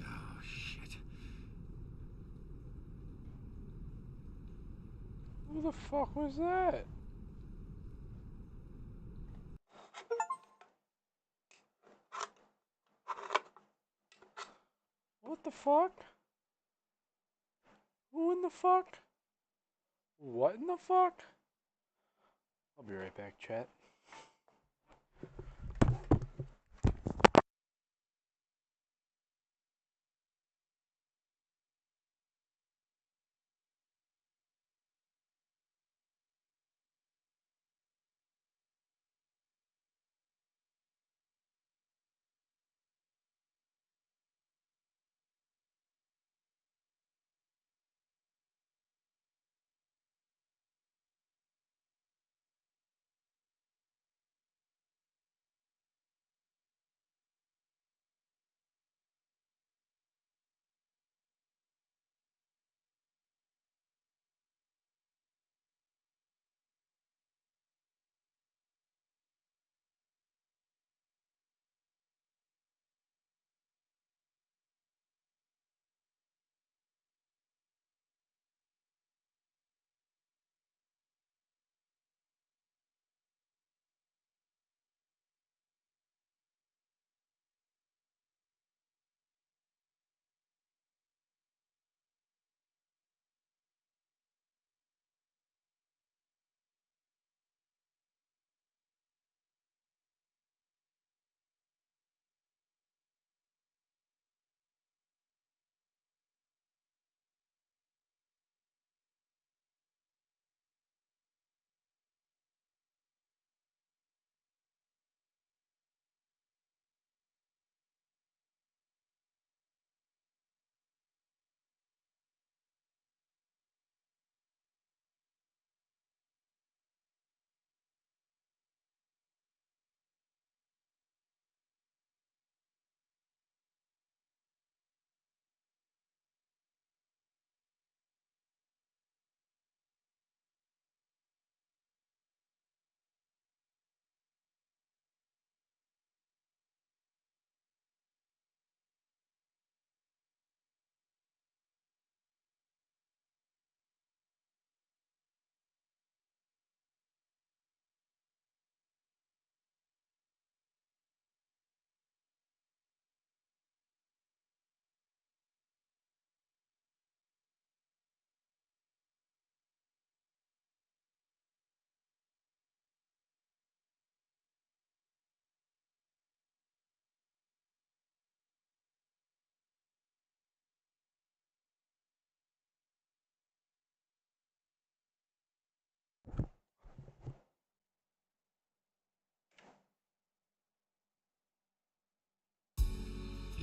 Oh, shit. Who the fuck was that? What the fuck? Who in the fuck? What in the fuck? I'll be right back, chat.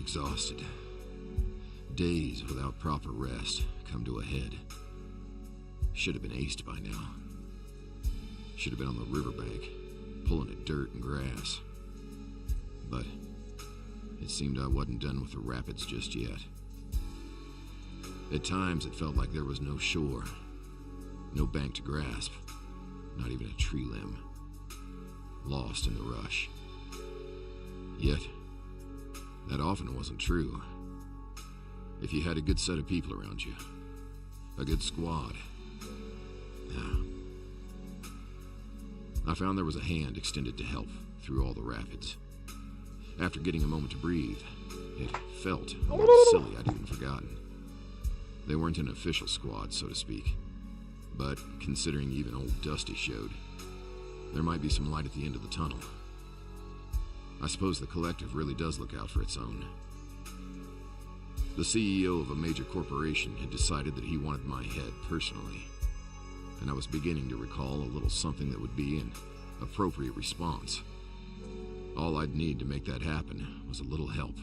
exhausted. Days without proper rest come to a head. Should have been aced by now. Should have been on the riverbank, pulling at dirt and grass. But it seemed I wasn't done with the rapids just yet. At times it felt like there was no shore, no bank to grasp, not even a tree limb. Lost in the rush. Yet, that often wasn't true. If you had a good set of people around you, a good squad. Yeah. I found there was a hand extended to help through all the rapids. After getting a moment to breathe, it felt a little silly I'd even forgotten. They weren't an official squad, so to speak. But considering even old Dusty showed, there might be some light at the end of the tunnel. I suppose the collective really does look out for its own. The CEO of a major corporation had decided that he wanted my head personally, and I was beginning to recall a little something that would be an appropriate response. All I'd need to make that happen was a little help.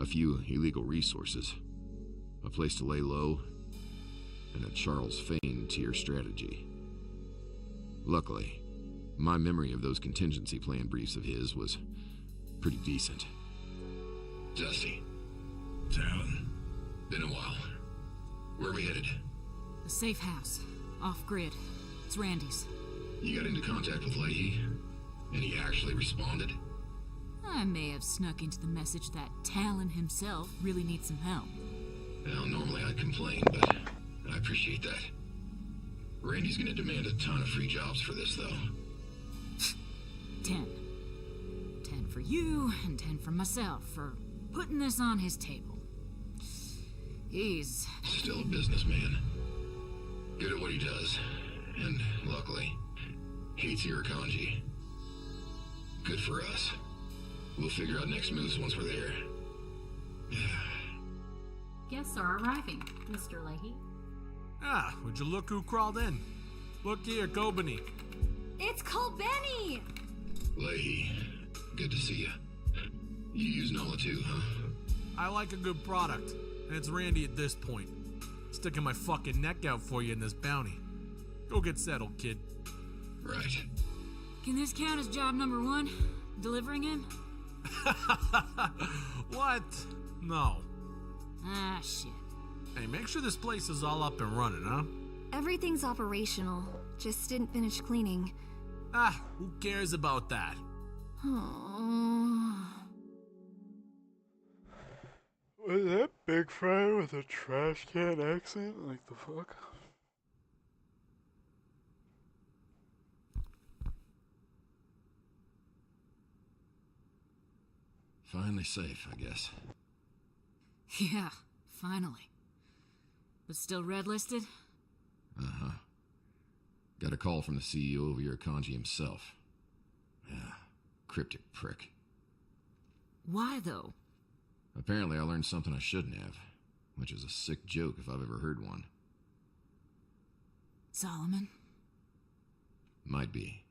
A few illegal resources, a place to lay low, and a Charles Fane tier strategy. Luckily, my memory of those contingency plan briefs of his was pretty decent. Dusty. Talon. Been a while. Where are we headed? The safe house. Off-grid. It's Randy's. You got into contact with Leahy? And he actually responded? I may have snuck into the message that Talon himself really needs some help. Well, normally I'd complain, but I appreciate that. Randy's gonna demand a ton of free jobs for this, though. 10. 10 for you, and 10 for myself for putting this on his table. He's still a businessman. Good at what he does. And, luckily, hates Irukandji. Good for us. We'll figure out next moves once we're there. Guests are arriving, Mr. Leahy. Ah, would you look who crawled in? Look here, Kobani. It's Colbenny! Leahy, good to see you. You use Nala too, huh? I like a good product, and it's Randy at this point. Sticking my fucking neck out for you in this bounty. Go get settled, kid. Right. Can this count as job number 1? Delivering him? What? No. Ah, shit. Hey, make sure this place is all up and running, huh? Everything's operational. Just didn't finish cleaning. Ah, who cares about that? Oh. Was that Big Fry with a trash can accent? Like the fuck? Finally safe, I guess. Yeah, finally. But still red listed? Uh-huh. Got a call from the CEO of Irukandji himself. Yeah, cryptic prick. Why, though? Apparently I learned something I shouldn't have, which is a sick joke if I've ever heard one. Solomon? Might be.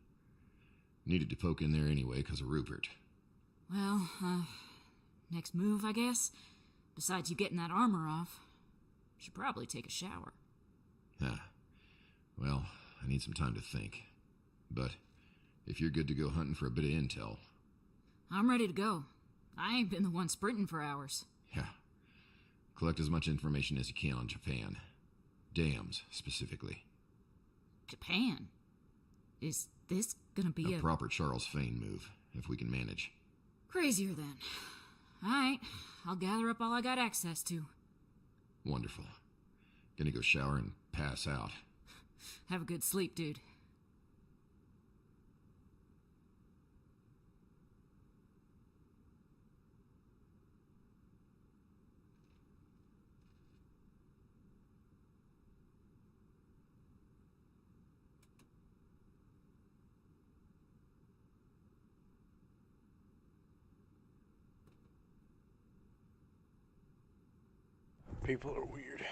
Needed to poke in there anyway because of Rupert. Well, next move, I guess? Besides you getting that armor off, should probably take a shower. Well, I need some time to think. But if you're good to go hunting for a bit of intel... I'm ready to go. I ain't been the one sprinting for hours. Yeah. Collect as much information as you can on Japan. Dams, specifically. Japan? Is this gonna be a proper Charles Fane move, if we can manage. Crazier then. Alright, I'll gather up all I got access to. Wonderful. Gonna go shower and pass out. Have a good sleep, dude. People are weird.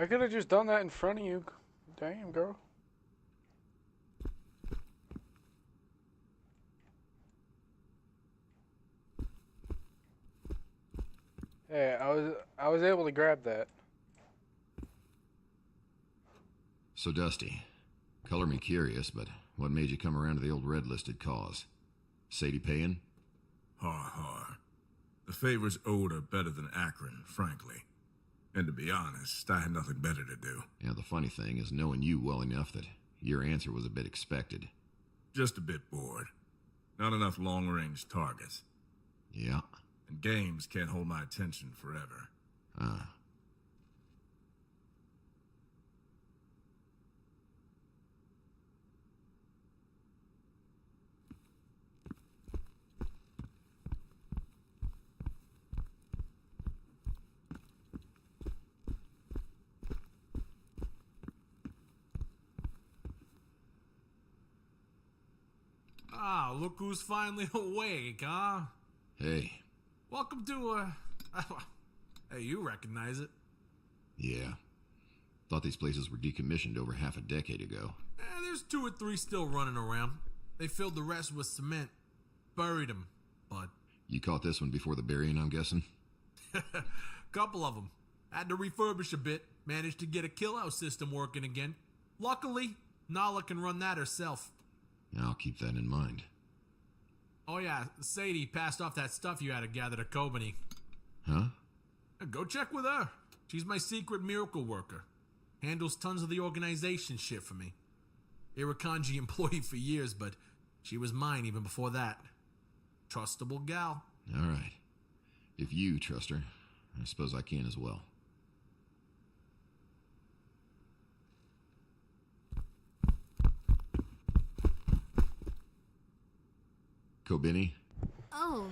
I could have just done that in front of you. Damn, girl. Hey, I was able to grab that. So, Dusty, color me curious, but what made you come around to the old red-listed cause? Sadie paying? Ha. The favors owed are better than Akron, frankly. And to be honest, I had nothing better to do. Yeah, the funny thing is knowing you well enough that your answer was a bit expected. Just a bit bored. Not enough long-range targets. Yeah. And games can't hold my attention forever. Ah. Ah, look who's finally awake, huh? Hey. Welcome to, hey, you recognize it. Yeah. Thought these places were decommissioned over half a decade ago. There's 2 or 3 still running around. They filled the rest with cement. Buried them, but... You caught this one before the burying, I'm guessing? Couple of them. Had to refurbish a bit. Managed to get a kill-out system working again. Luckily, Nala can run that herself. I'll keep that in mind. Oh yeah, Sadie passed off that stuff you had to gather to Kobani. Huh? Go check with her. She's my secret miracle worker. Handles tons of the organization shit for me. Irakanji employee for years, but she was mine even before that. Trustable gal. All right. If you trust her, I suppose I can as well. Kobani? Oh,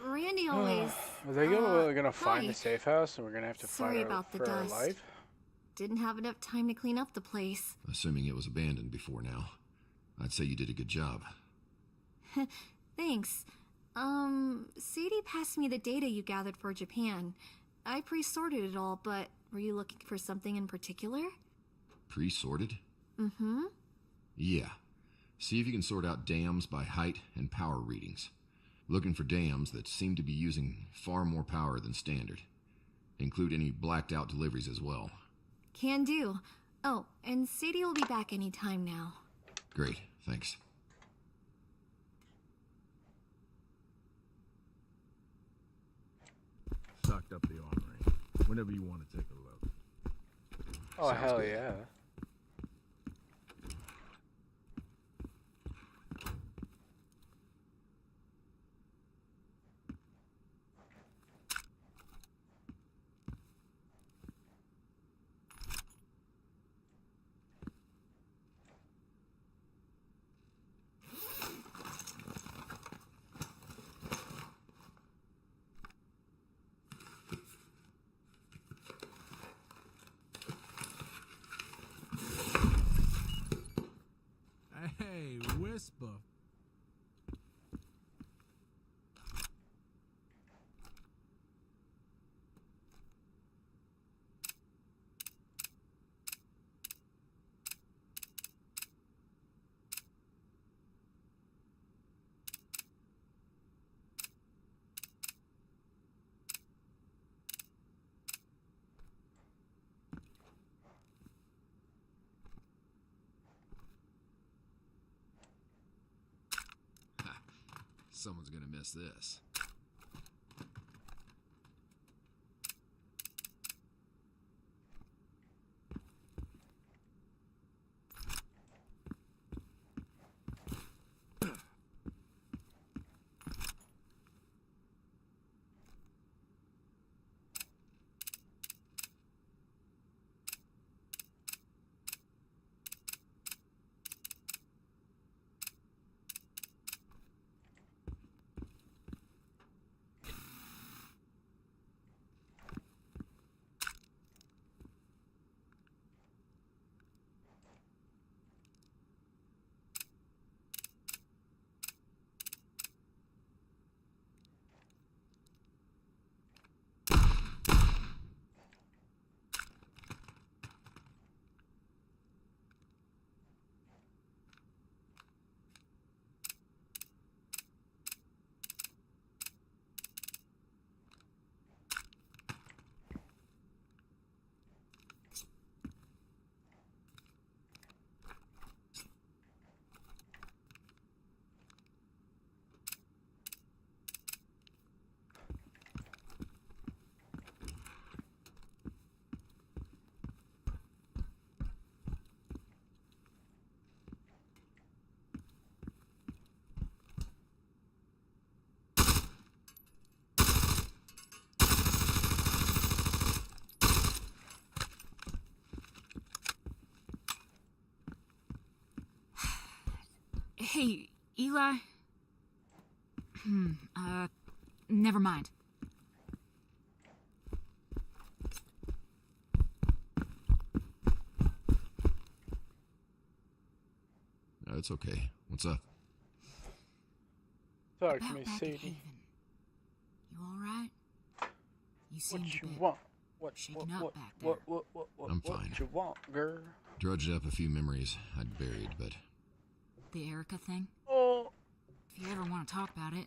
Randy always. Are they gonna find hi. the safe house and we're gonna have to Sorry fight about the for our dust. life? Didn't have enough time to clean up the place. Assuming it was abandoned before now. I'd say you did a good job. Thanks. Sadie passed me the data you gathered for Japan. I pre-sorted it all, but were you looking for something in particular? Pre-sorted? Mm-hmm. Yeah. See if you can sort out dams by height and power readings. Looking for dams that seem to be using far more power than standard. Include any blacked out deliveries as well. Can do. Oh, and Sadie will be back any time now. Great, thanks. Stocked up the armory. Whenever you want to take a look. Oh, Sounds hell good. yeah. Hey, Whisper. Someone's gonna miss this. Hey, Eli. Never mind. It's okay. What's up? Talk to About me, back at Sadie. Haven. You alright? You seem What a you bit want? What shaken up back there. what I'm what fine. you want, girl? Drudged up a few memories I'd buried, but The Erica thing? Oh, If you ever want to talk about it,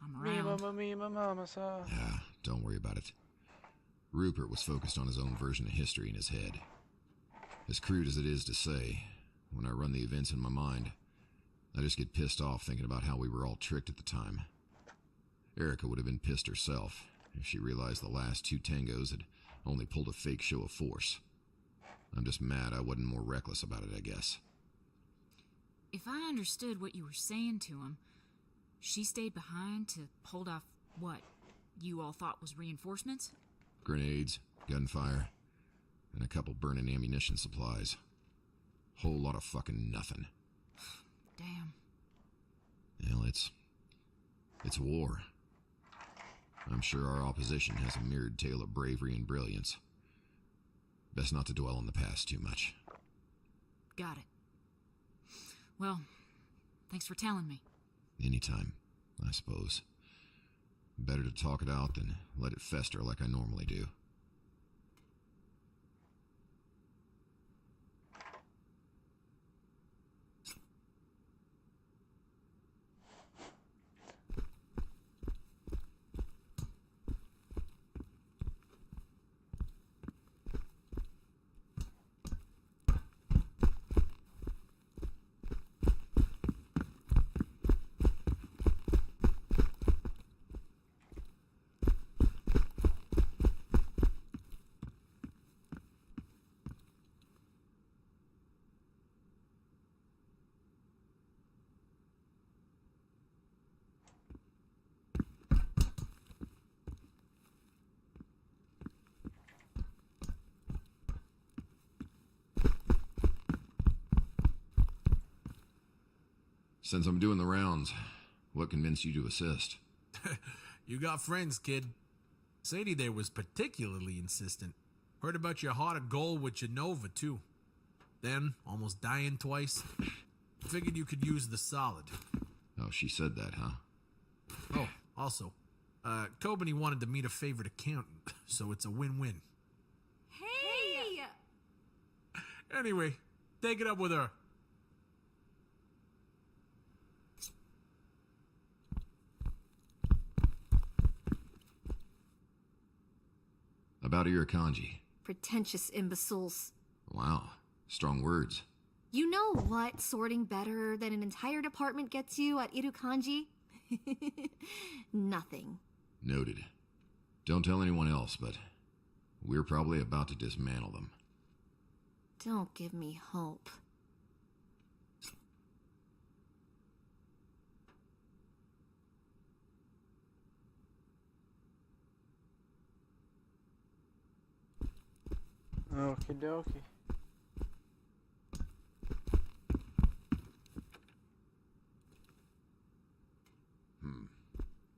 I'm me around. and my mama saw. yeah, don't worry about it. Rupert was focused on his own version of history in his head. As crude as it is to say, when I run the events in my mind, I just get pissed off thinking about how we were all tricked at the time. Erica would have been pissed herself if she realized the last two tangos had only pulled a fake show of force. I'm just mad I wasn't more reckless about it, I guess. If I understood what you were saying to him, she stayed behind to hold off what you all thought was reinforcements? Grenades, gunfire, and a couple burning ammunition supplies. Whole lot of fucking nothing. Damn. Well, it's war. I'm sure our opposition has a mirrored tale of bravery and brilliance. Best not to dwell on the past too much. Got it. Well, thanks for telling me. Anytime, I suppose. Better to talk it out than let it fester like I normally do. Since I'm doing the rounds, what convinced you to assist? You got friends, kid. Sadie there was particularly insistent. Heard about your heart of gold with Genova, too. Then, almost dying twice. Figured you could use the solid. Oh, she said that, huh? Oh, also, Kobani wanted to meet a favorite accountant, so it's a win-win. Hey! Anyway, take it up with her. About Irukandji. Pretentious imbeciles. Wow, strong words. You know what sorting better than an entire department gets you at Irukanji? Nothing. Noted. Don't tell anyone else, but we're probably about to dismantle them. Don't give me hope. Okie dokie.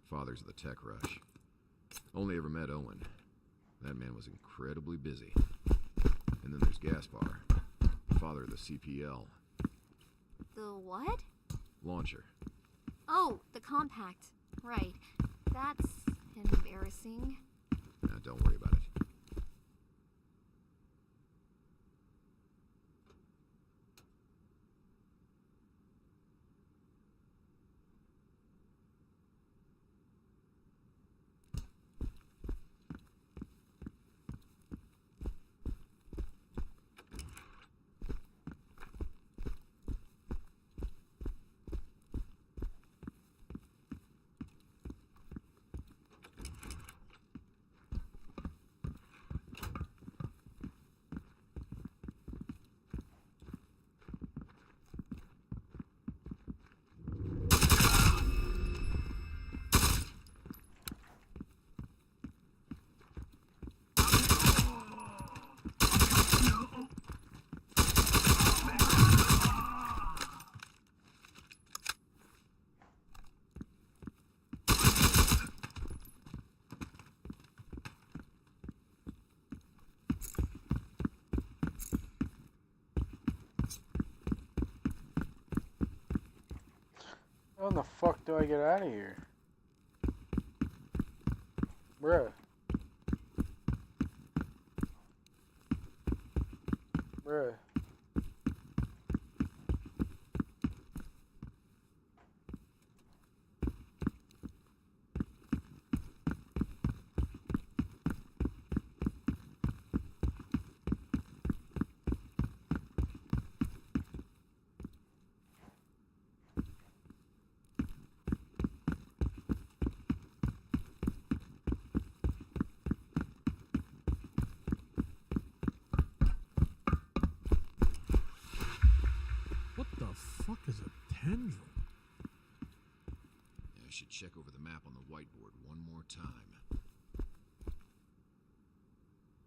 Fathers of the tech rush. Only ever met Owen. That man was incredibly busy. And then there's Gaspar, father of the CPL. The what? Launcher. Oh, the compact. Right. That's embarrassing. Don't worry about it. How in the fuck do I get out of here? Bruh. Bruh. What the fuck is a tendril? I should check over the map on the whiteboard one more time.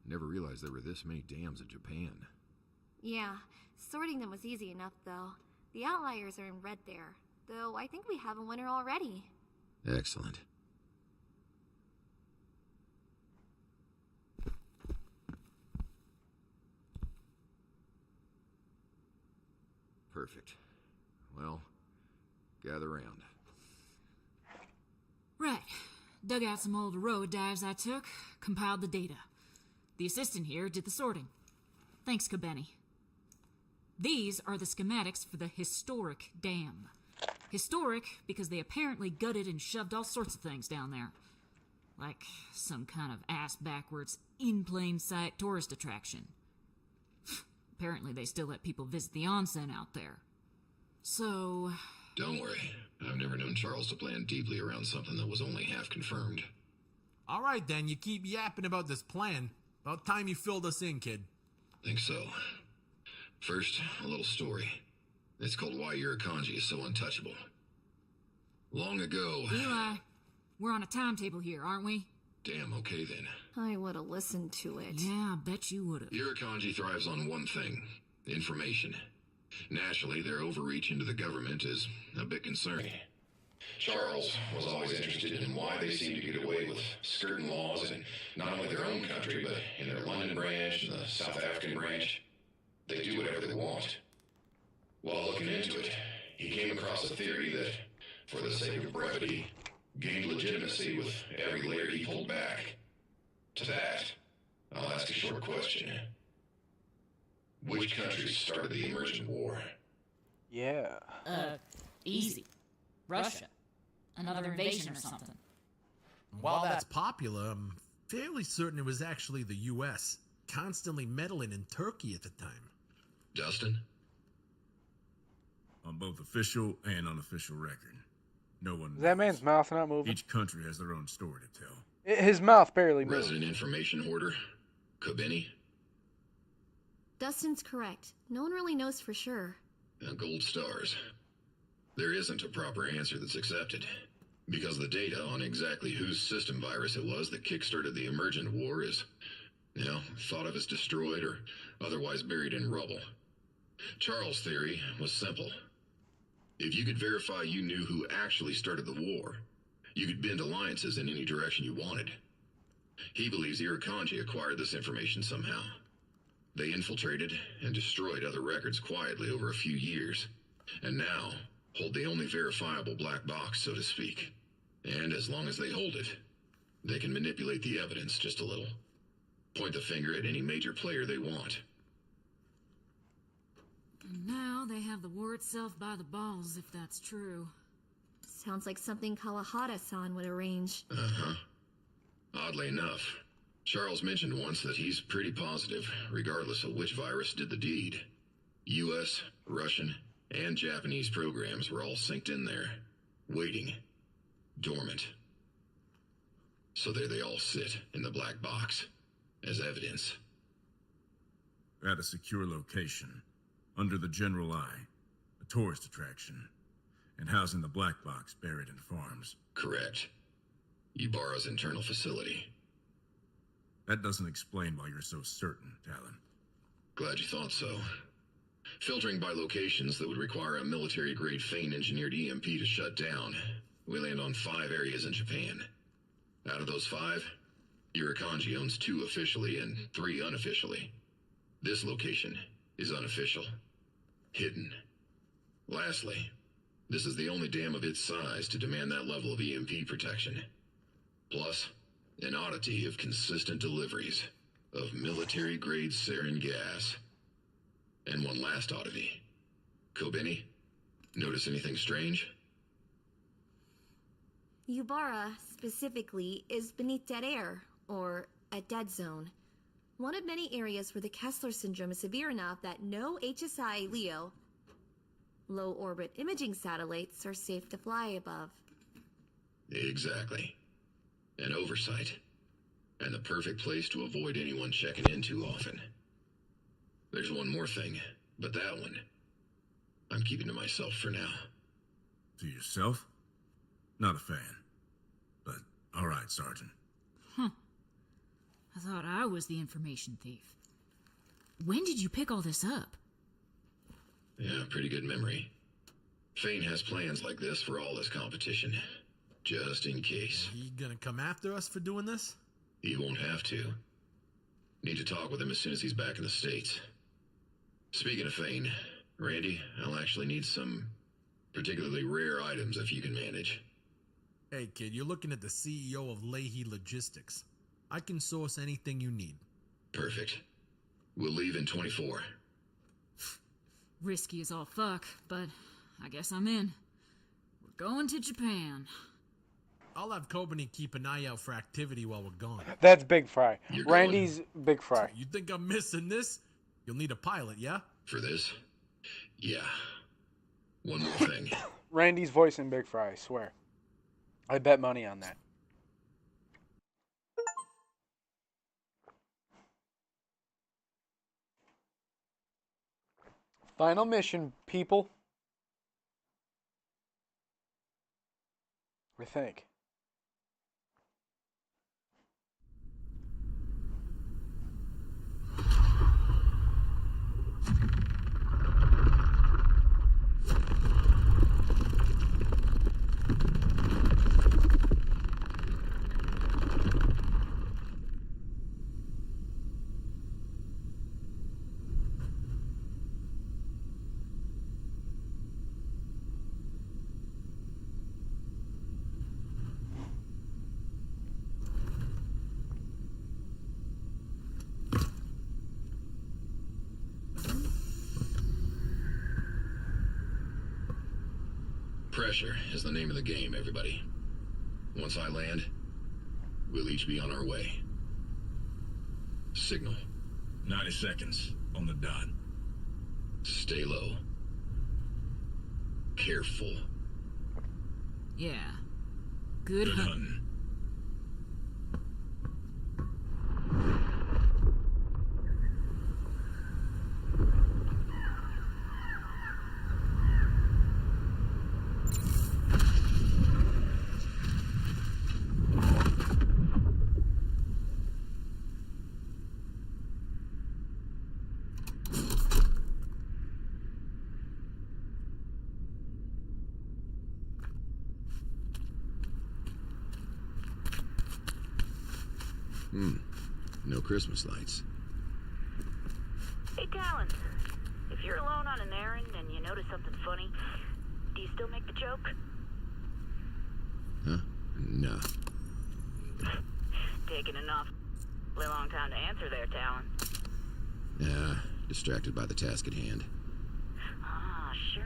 Never realized there were this many dams in Japan. Yeah, sorting them was easy enough, though. The outliers are in red there, though I think we have a winner already. Excellent. Perfect. Well, gather round. Right. Dug out some old road dives I took, compiled the data. The assistant here did the sorting. Thanks, Kobeni. These are the schematics for the historic dam. Historic because they apparently gutted and shoved all sorts of things down there. Like some kind of ass-backwards, in-plain-sight tourist attraction. Apparently they still let people visit the onsen out there. So... Don't worry. I've never known Charles to plan deeply around something that was only half confirmed. All right, then. You keep yapping about this plan. About time you filled us in, kid. Think so. First, a little story. It's called Why Yurakanji is So Untouchable. Long ago... Eli, we're on a timetable here, aren't we? Damn, okay then. I would've listened to it. Yeah, I bet you would've. Yurakanji thrives on one thing. Information. Naturally, their overreach into the government is a bit concerning. Charles was always interested in why they seem to get away with skirting laws in not only their own country, but in their London branch and the South African branch. They do whatever they want. While looking into it, he came across a theory that, for the sake of brevity, gained legitimacy with every layer he pulled back. To that, I'll ask a short question. Which countries started the emergent war? Yeah. Easy. Russia. Another invasion or something. While that's popular, I'm fairly certain it was actually the U.S., constantly meddling in Turkey at the time. Dustin? On both official and unofficial record. No one Is that knows. man's mouth not moving? Each country has their own story to tell. His mouth barely moved. Resident information hoarder? Kobeni? Dustin's correct. No one really knows for sure. Gold stars. There isn't a proper answer that's accepted. Because the data on exactly whose system virus it was that kickstarted the emergent war is, thought of as destroyed or otherwise buried in rubble. Charles' theory was simple. If you could verify you knew who actually started the war, you could bend alliances in any direction you wanted. He believes Irukandji acquired this information somehow. They infiltrated and destroyed other records quietly over a few years, and now hold the only verifiable black box, so to speak. And as long as they hold it, they can manipulate the evidence just a little. Point the finger at any major player they want. And now they have the war itself by the balls, if that's true. Sounds like something Kawahara-san would arrange. Uh-huh. Oddly enough, Charles mentioned once that he's pretty positive, regardless of which virus did the deed. US, Russian, and Japanese programs were all synced in there, waiting, dormant. So there they all sit in the black box, as evidence. At a secure location, under the general eye, a tourist attraction, and housing the black box buried in farms. Correct. Ybarra's internal facility. That doesn't explain why you're so certain, Talon. Glad you thought so. Filtering by locations that would require a military-grade Fane-engineered EMP to shut down, we land on 5 areas in Japan. Out of those 5, Irukandji owns 2 officially and 3 unofficially. This location is unofficial. Hidden. Lastly, This is the only dam of its size to demand that level of EMP protection. Plus, an oddity of consistent deliveries of military-grade sarin gas. And one last oddity. Kobeni, notice anything strange? Yubara, specifically, is beneath dead air, or a dead zone. One of many areas where the Kessler syndrome is severe enough that no HSI LEO, low orbit imaging satellites, are safe to fly above. Exactly. An oversight. And the perfect place to avoid anyone checking in too often. There's one more thing, but that one, I'm keeping to myself for now. To yourself? Not a fan. But, alright, Sergeant. I thought I was the information thief. When did you pick all this up? Yeah, pretty good memory. Fane has plans like this for all his competition. Just in case. He gonna come after us for doing this? He won't have to. Need to talk with him as soon as he's back in the States. Speaking of Fane, Randy, I'll actually need some particularly rare items if you can manage. Hey kid, you're looking at the CEO of Leahy Logistics. I can source anything you need. Perfect. We'll leave in 24. Risky as all fuck, but I guess I'm in. We're going to Japan. I'll have Kobani keep an eye out for activity while we're gone. That's Big Fry. You're Randy's Big Fry. You think I'm missing this? You'll need a pilot, yeah? For this? Yeah. One more thing. Randy's voice in Big Fry, I swear. I bet money on that. Final mission, people. We think. Pressure is the name of the game, everybody. Once I land, we'll each be on our way. Signal. 90 seconds on the dot. Stay low. Careful. Yeah. Good hunting. hunting. No Christmas lights. Hey, Talon. If you're alone on an errand and you notice something funny, do you still make the joke? Huh? No. Taking enough. Really long time to answer there, Talon. Yeah, distracted by the task at hand. Ah, sure.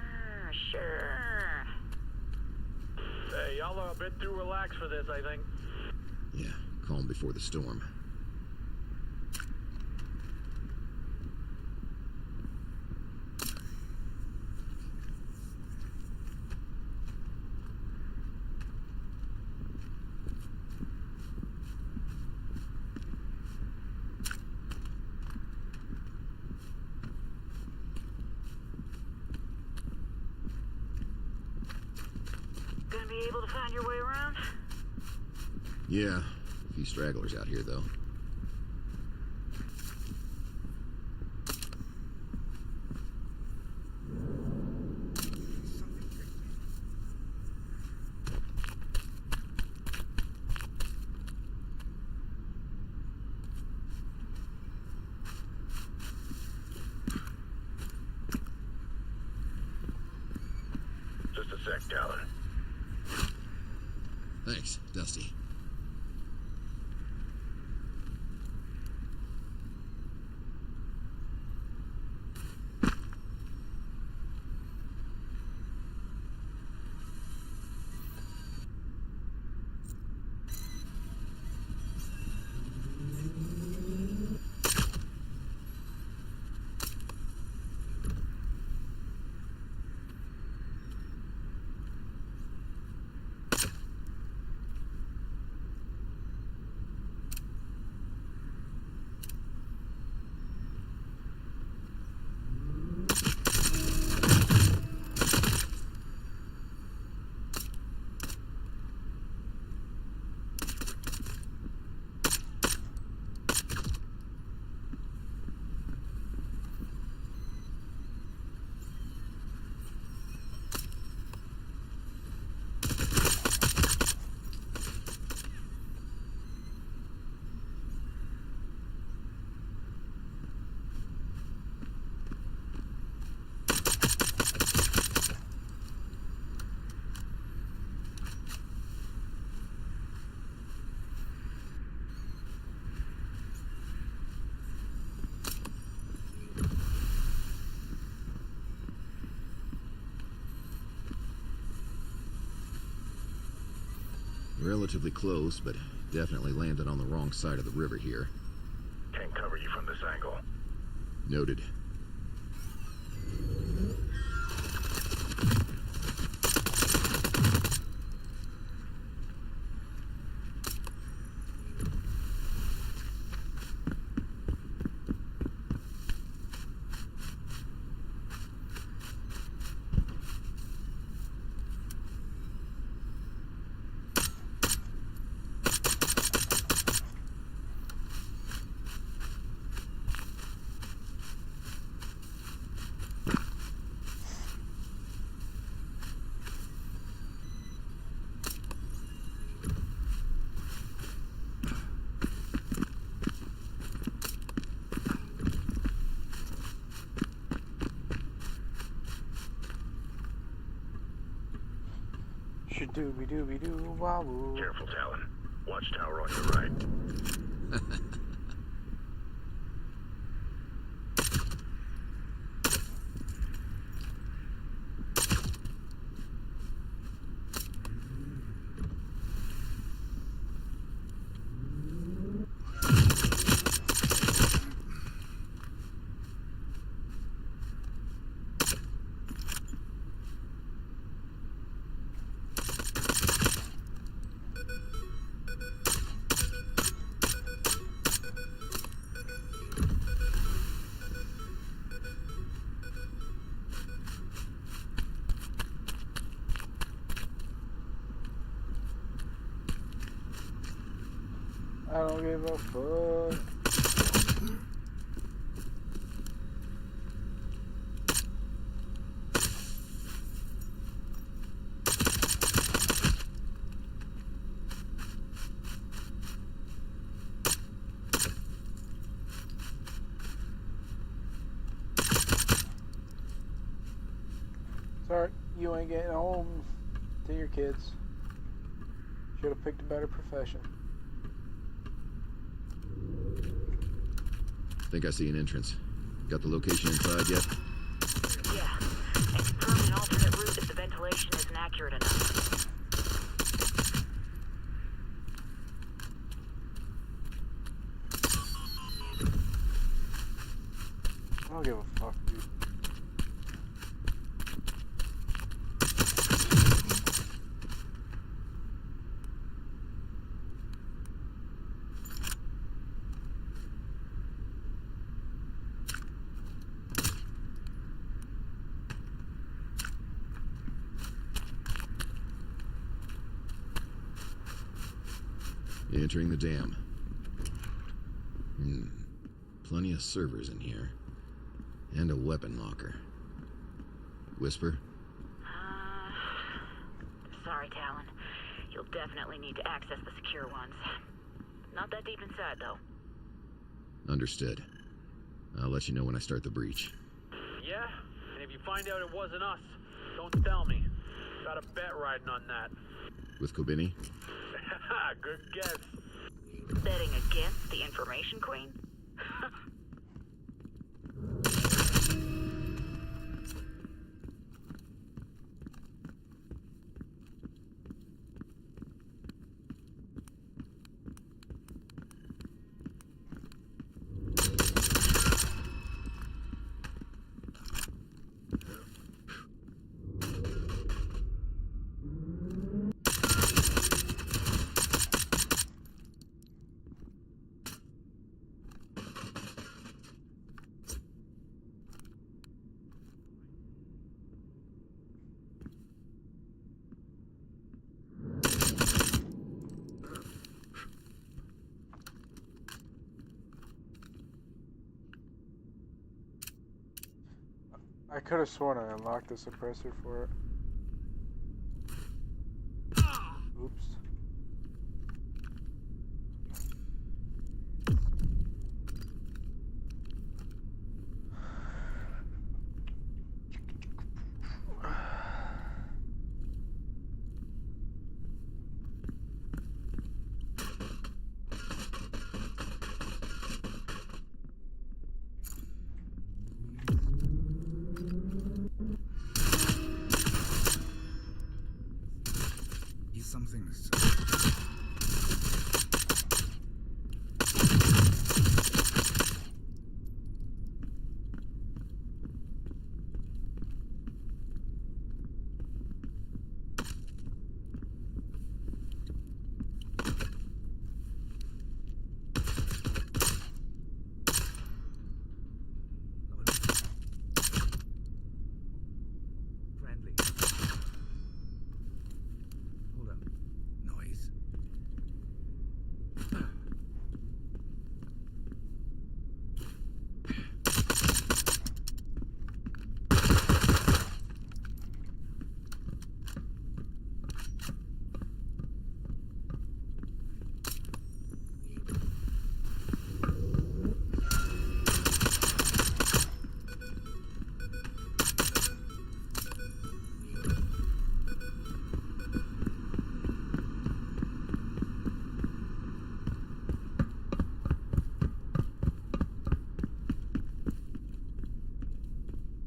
Hey, y'all are a bit too relaxed for this, I think. Yeah, calm before the storm. Gonna be able to find your way around? Yeah, a few stragglers out here, though. sec, Talon. Thanks, Dusty. Relatively close, but definitely landed on the wrong side of the river here. Can't cover you from this angle. Noted. Shadooby dooby doo wahoo. Careful, Talon. Watchtower on your right. I don't give a fuck. Sorry, you ain't getting home to your kids. Should have picked a better profession. Think I see an entrance. Got the location inside yet? Yeah, and confirm an alternate route if the ventilation isn't accurate enough. I don't give a fuck, dude. Entering the dam. Plenty of servers in here. And a weapon locker. Whisper? Sorry, Talon. You'll definitely need to access the secure ones. Not that deep inside, though. Understood. I'll let you know when I start the breach. Yeah? And if you find out it wasn't us, don't tell me. Got a bet riding on that. With Kobeni? Good guess. Betting against the Information Queen? I could have sworn I unlocked the suppressor for it. Oops. Something's... friendly. Hold up. Noise.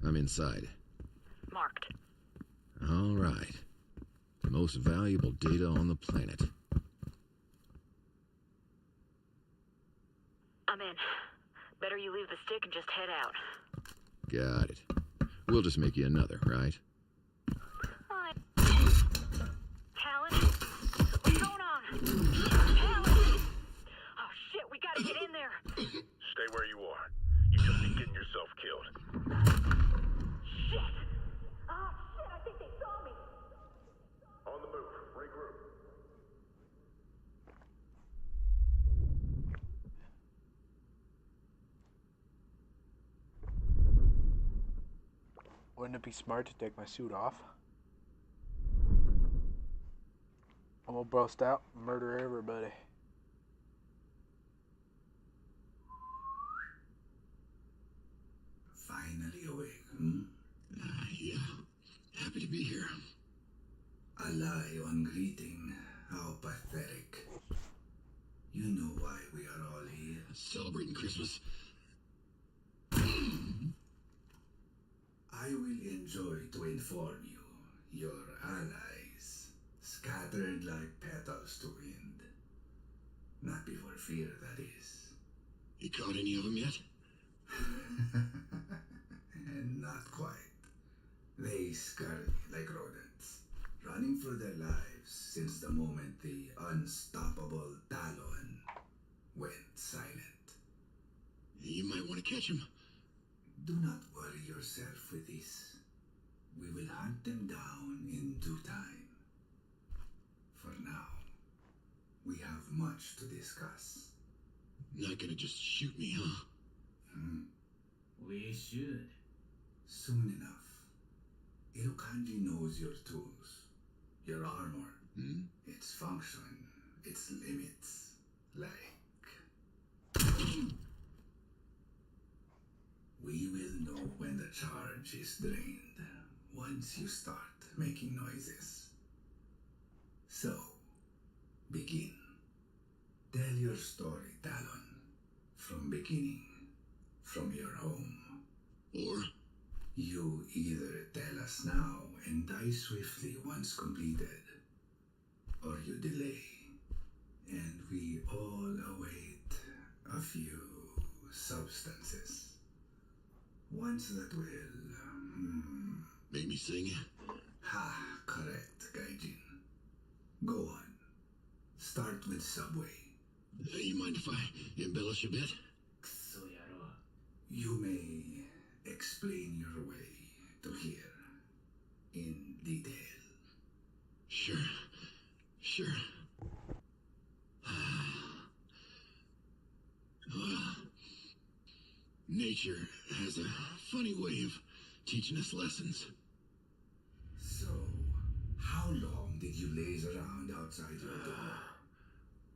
I'm inside. Marked. All right. The most valuable data on the planet. I'm in. Better you leave the stick and just head out. Got it. We'll just make you another, right? Hi. Talon? What's going on? Talon! Oh shit, we gotta get in there! Stay where you are. You just be getting yourself killed. Shit! Oh, shit, I think they saw me. On the move. Regroup. Wouldn't it be smart to take my suit off? I'm gonna bust out and murder everybody. Finally awake, hmm? Yeah. Happy to be here. A lie on greeting. How pathetic. You know why we are all here. Celebrating Christmas. I will enjoy to inform you, your allies, scattered like petals to wind. Not before fear, that is. You caught any of them yet? And not quite. They scurry like rodents, running for their lives since the moment the unstoppable Talon went silent. You might want to catch them. Do not worry yourself with this. We will hunt them down in due time. For now, we have much to discuss. Not gonna just shoot me, huh? We should. Soon enough. Irukandi knows your tools, your armor, its function, its limits. We will know when the charge is drained once you start. making noises. So, begin. Tell your story, Talon. From beginning. From your home. Or? You either tell us now and die swiftly once completed, or you delay, and we all await a few substances. Ones that will, Make me sing? Ha, correct, Gaijin. Go on. Start with Subway. You mind if I embellish a bit? You may explain your way to here in detail. Sure. Nature has a funny way of teaching us lessons. So, how long did you laze around outside your door?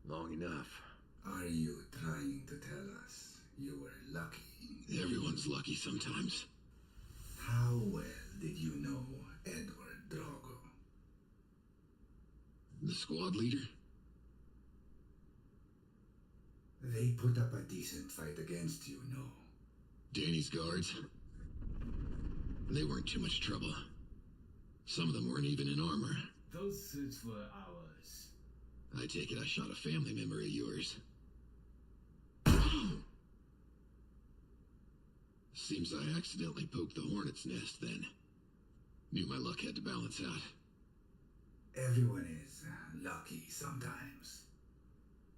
Long enough. Are you trying to tell us you were lucky? Everyone's lucky sometimes. How well did you know Edward Drogo? The squad leader? They put up a decent fight against you, no? Danny's guards? They weren't too much trouble. Some of them weren't even in armor. Those suits were ours. I take it I shot a family member of yours. Seems I accidentally poked the hornet's nest then. Knew my luck had to balance out. Everyone is lucky sometimes.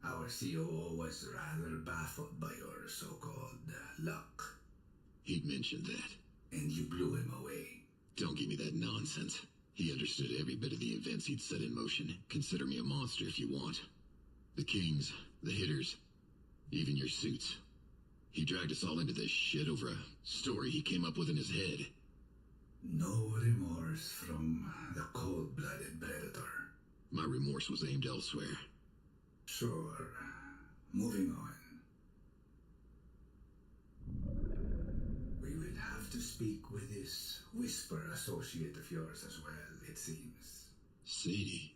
Our COO was rather baffled by your so-called luck. He'd mentioned that. And you blew him away. Don't give me that nonsense. He understood every bit of the events he'd set in motion. Consider me a monster if you want. The kings, the hitters, even your suits. He dragged us all into this shit over a story he came up with in his head. No remorse from the cold-blooded predator. My remorse was aimed elsewhere. Sure. Moving on. We will have to speak with this Whisper associate of yours as well, it seems. Sadie?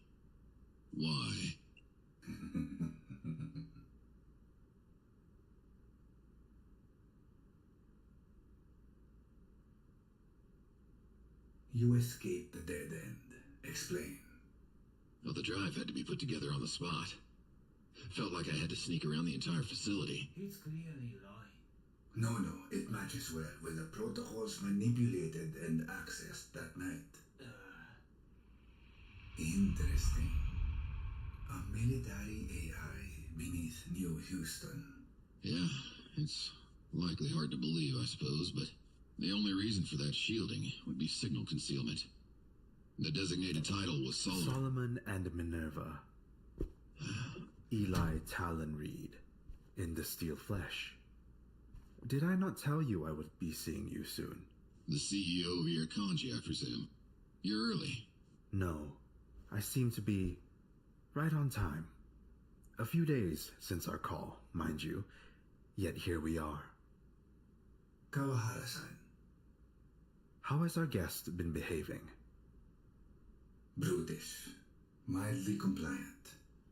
Why? You escaped the dead end. Explain. Well, the drive had to be put together on the spot. Felt like I had to sneak around the entire facility. He's clearly lying. No, it matches well with the protocols manipulated and accessed that night. Interesting. A military AI beneath New Houston. Yeah, it's likely hard to believe, I suppose, but the only reason for that shielding would be signal concealment. The designated title was Solomon and Minerva. Eli Talon Reed, in the steel flesh. Did I not tell you I would be seeing you soon? The CEO of your kanji, I presume. You're early. No, I seem to be right on time. A few days since our call, mind you, yet here we are. Kawahara-san. How has our guest been behaving? Brutish. Mildly compliant.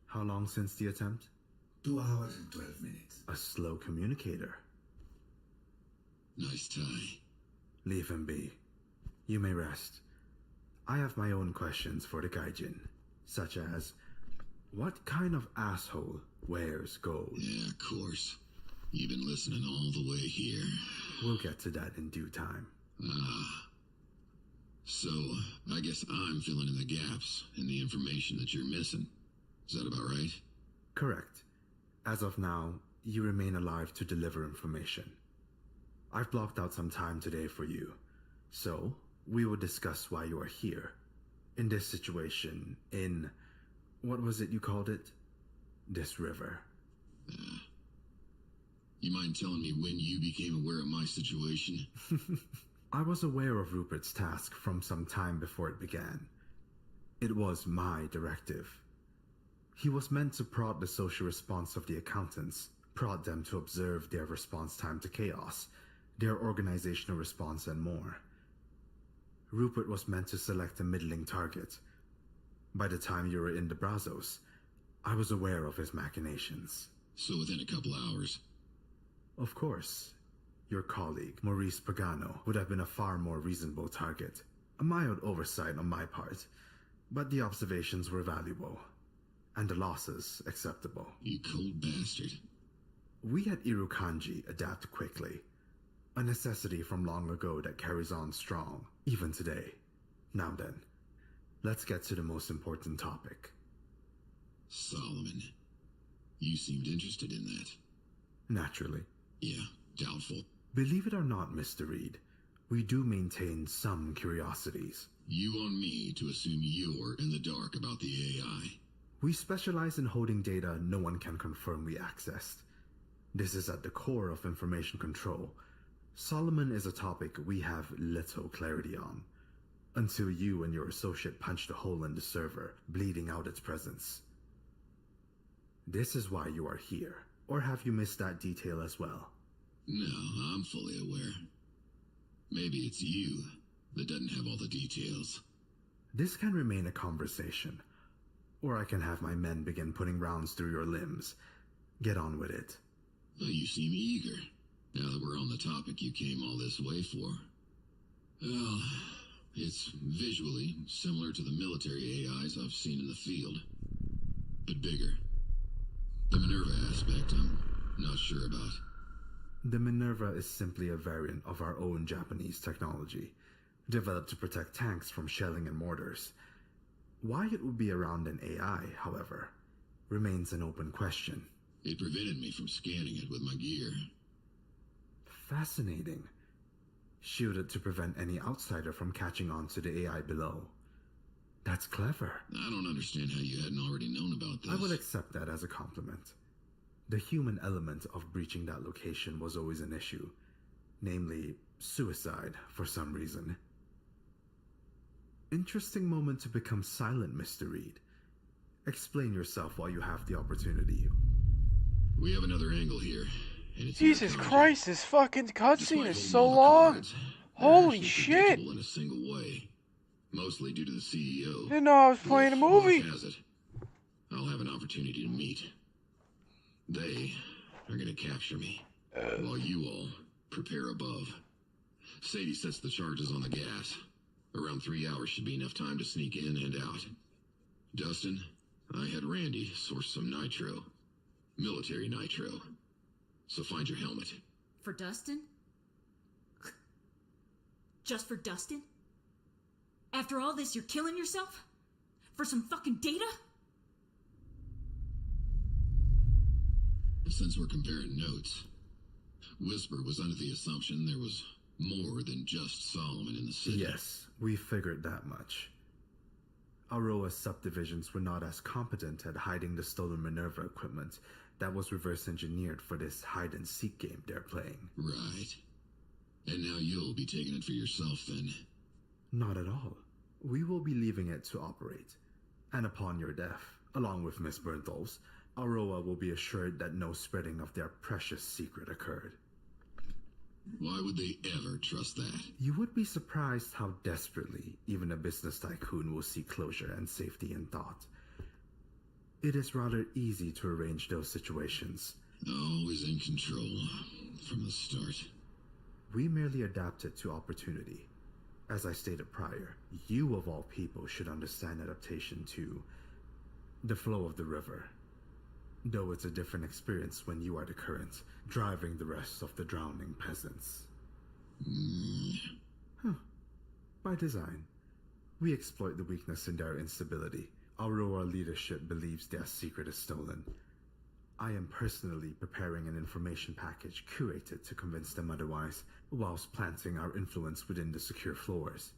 How long since the attempt? 2 hours and 12 minutes. A slow communicator. Nice tie. Leave him be. You may rest. I have my own questions for the Gaijin, such as, what kind of asshole wears gold? Yeah, of course. You've been listening all the way here. We'll get to that in due time. So, I guess I'm filling in the gaps in the information that you're missing. Is that about right? Correct. As of now, you remain alive to deliver information. I've blocked out some time today for you, so we will discuss why you are here. In this situation, in... what was it you called it? This river. You mind telling me when you became aware of my situation? I was aware of Rupert's task from some time before it began. It was my directive. He was meant to prod the social response of the accountants, prod them to observe their response time to chaos, their organizational response, and more. Rupert was meant to select a middling target. By the time you were in the Brazos, I was aware of his machinations. So within a couple hours? Of course. Your colleague, Maurice Pagano, would have been a far more reasonable target. A mild oversight on my part, but the observations were valuable, and the losses acceptable. You cold bastard. We at Irukanji adapt quickly, a necessity from long ago that carries on strong, even today. Now then, let's get to the most important topic. Solomon. You seemed interested in that. Naturally. Yeah, doubtful. Believe it or not, Mr. Reed, we do maintain some curiosities. You on me to assume you're in the dark about the AI. We specialize in holding data no one can confirm we accessed. This is at the core of information control. Solomon is a topic we have little clarity on, until you and your associate punched a hole in the server, bleeding out its presence. This is why you are here. Or have you missed that detail as well? No, I'm fully aware. Maybe it's you that doesn't have all the details. This can remain a conversation, or I can have my men begin putting rounds through your limbs. Get on with it. Well, you seem eager. Now that we're on the topic you came all this way for. Well, it's visually similar to the military AIs I've seen in the field, but bigger. The Minerva aspect I'm not sure about. The Minerva is simply a variant of our own Japanese technology, developed to protect tanks from shelling and mortars. Why it would be around an AI, however, remains an open question. It prevented me from scanning it with my gear. Fascinating. Shielded to prevent any outsider from catching on to the AI below. That's clever. I don't understand how you hadn't already known about this. I will accept that as a compliment. The human element of breaching that location was always an issue. Namely, suicide, for some reason. Interesting moment to become silent, Mr. Reed. Explain yourself while you have the opportunity. We have another angle here. And it's Jesus Christ, this fucking cutscene is so long. Holy shit. In a single way. Mostly due to the CEO. Didn't know I was playing a movie. Has it. I'll have an opportunity to meet. They are gonna capture me, while you all prepare above. Sadie sets the charges on the gas. Around 3 hours should be enough time to sneak in and out. Dustin, I had Randy source some nitro. Military nitro. So find your helmet. For Dustin? Just for Dustin? After all this, you're killing yourself? For some fucking data? Since we're comparing notes, Whisper was under the assumption there was more than just Solomon in the city. Yes, we figured that much. Aroa's subdivisions were not as competent at hiding the stolen Minerva equipment that was reverse engineered for this hide-and-seek game they're playing. Right. And now you'll be taking it for yourself, then? Not at all. We will be leaving it to operate. And upon your death, along with Miss Bernthals, Aroa will be assured that no spreading of their precious secret occurred. Why would they ever trust that? You would be surprised how desperately even a business tycoon will seek closure and safety in thought. It is rather easy to arrange those situations. Always in control, from the start. We merely adapted to opportunity. As I stated prior, you of all people should understand adaptation to the flow of the river. Though it's a different experience when you are the current, driving the rest of the drowning peasants. By design. We exploit the weakness in their instability. Aurora leadership believes their secret is stolen. I am personally preparing an information package curated to convince them otherwise, whilst planting our influence within the secure floors.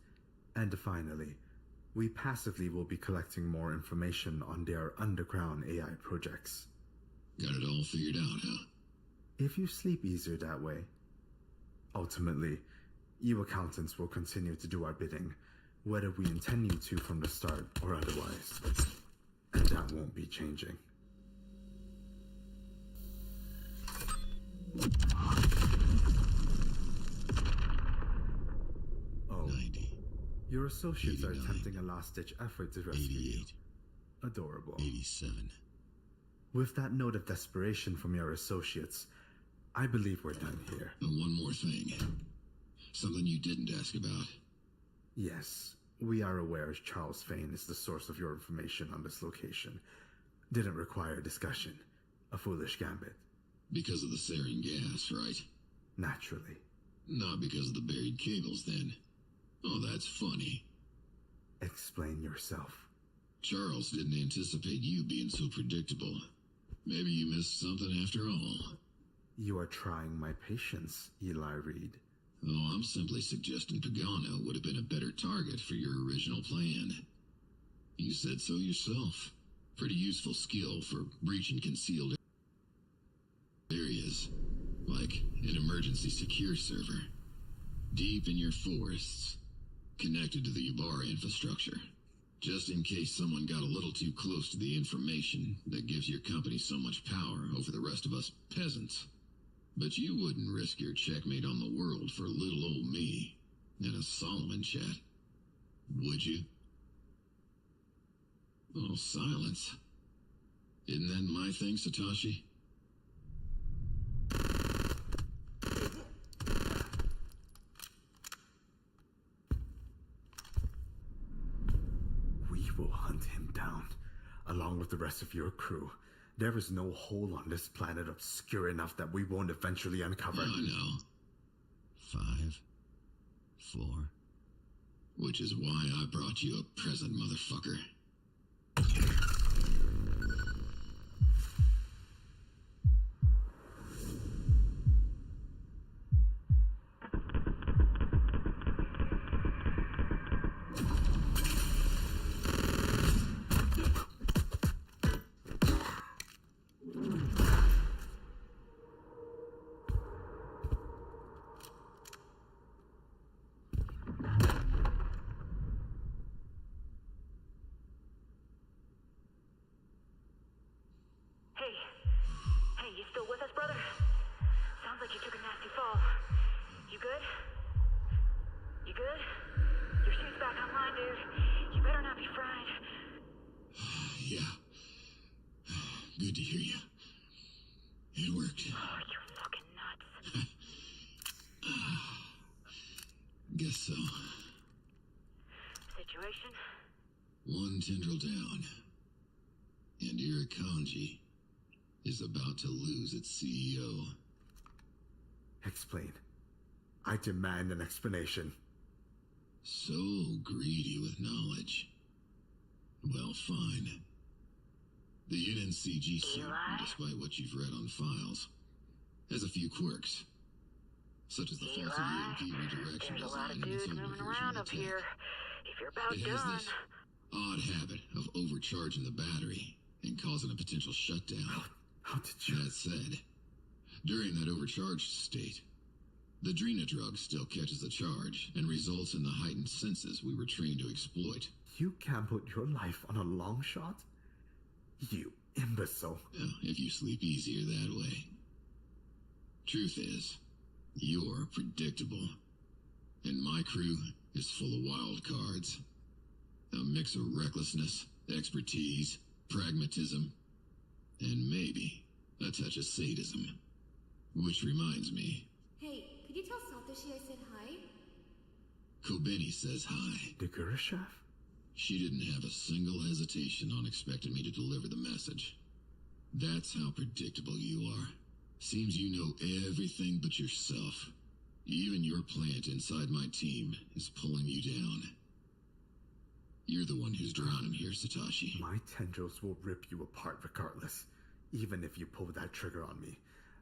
And finally, we passively will be collecting more information on their underground AI projects. Got it all figured out, huh? If you sleep easier that way. Ultimately, you accountants will continue to do our bidding, whether we intend you to from the start or otherwise. And that won't be changing. Oh, 90. Your associates are 89, attempting a last-ditch effort to rescue you. 88, Adorable. 87. With that note of desperation from your associates, I believe we're done here. And one more thing. Something you didn't ask about. Yes, we are aware Charles Fane is the source of your information on this location. Didn't require discussion. A foolish gambit. Because of the sarin gas, right? Naturally. Not because of the buried cables, then. Oh, that's funny. Explain yourself. Charles didn't anticipate you being so predictable. Maybe you missed something after all. You are trying my patience, Eli Reed. Oh, I'm simply suggesting Pagano would have been a better target for your original plan. You said so yourself. Pretty useful skill for breaching concealed areas. Like an emergency secure server. Deep in your forests. Connected to the Ybarra infrastructure. Just in case someone got a little too close to the information that gives your company so much power over the rest of us peasants. But you wouldn't risk your checkmate on the world for little old me in a Solomon chat, would you? Oh, silence. Isn't that my thing, Satoshi? We will hunt him down, along with the rest of your crew. There is no hole on this planet obscure enough that we won't eventually uncover. I know. 5, 4. Which is why I brought you a present, motherfucker. Hey, you still with us, brother? Sounds like you took a nasty fall. You good? You good? Your suit's back online, dude. You better not be fried. Yeah. Good to hear you. It worked. Oh, you're fucking nuts. Guess so. Situation? One tendril down. And Irukandji is about to lose its CEO. Explain. I demand an explanation. So greedy with knowledge. Well, fine. The NNCG suit, despite what you've read on files, has a few quirks. Such as the faulty EMP redirection There's a lot design of and its dudes own moving version around of up tech. here. If you're about It has done... this odd habit of overcharging the battery and causing a potential shutdown. How did you... That said, during that overcharged state, the Drina drug still catches the charge and results in the heightened senses we were trained to exploit. You gambled your life on a long shot? You imbecile. Yeah, if you sleep easier that way. Truth is, you're predictable. And my crew is full of wild cards. A mix of recklessness, expertise, pragmatism, and maybe a touch of sadism. Which reminds me, Hey, could you tell Satoshi I said hi? Kobeni says hi. The Gurushev? She didn't have a single hesitation on expecting me to deliver the message. That's how predictable you are. Seems you know everything but yourself. Even your plant inside my team is pulling you down. You're the one who's drowning here, Satoshi. My tendrils will rip you apart regardless. Even if you pull that trigger on me.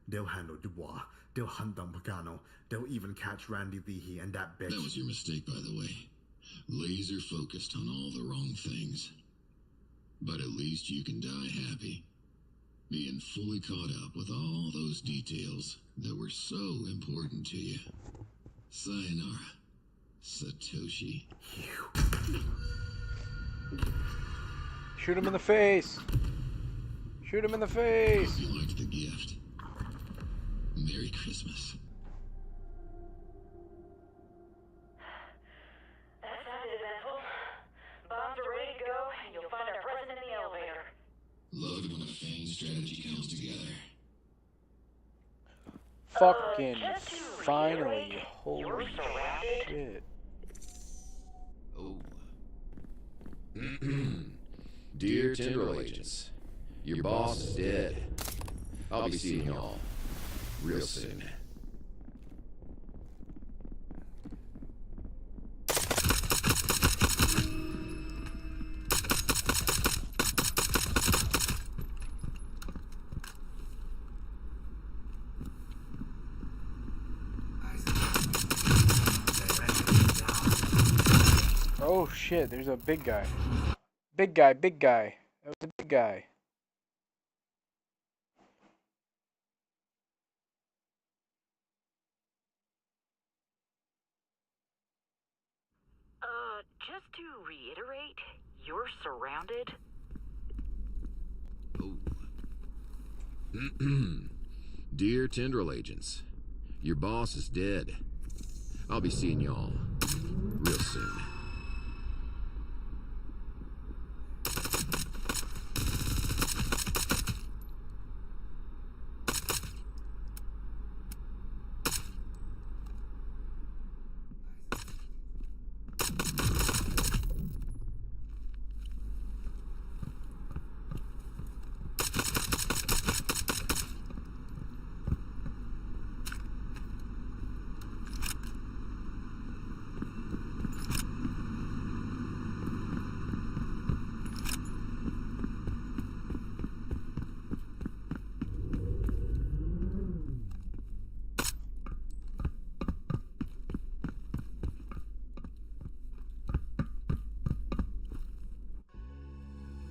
They'll handle Dubois. They'll hunt down Pagano. They'll even catch Randy Leahy and that bitch. That was your mistake, by the way. Laser focused on all the wrong things. But at least you can die happy. Being fully caught up with all those details that were so important to you. Sayonara, Satoshi. Shoot him in the face! Shoot him in the face! Hope you liked the gift. Merry Christmas. That sounded Love it when a feigned strategy comes together. Fucking just to finally. reiterate, Holy you're surrounded. shit. Oh. Dear Tendril agents, your boss is dead. I'll be seeing y'all real soon. Oh shit, there's a big guy. Big guy, big guy. That was a big guy. Just to reiterate, you're surrounded. Oh. Dear Tendril agents, your boss is dead. I'll be seeing y'all real soon.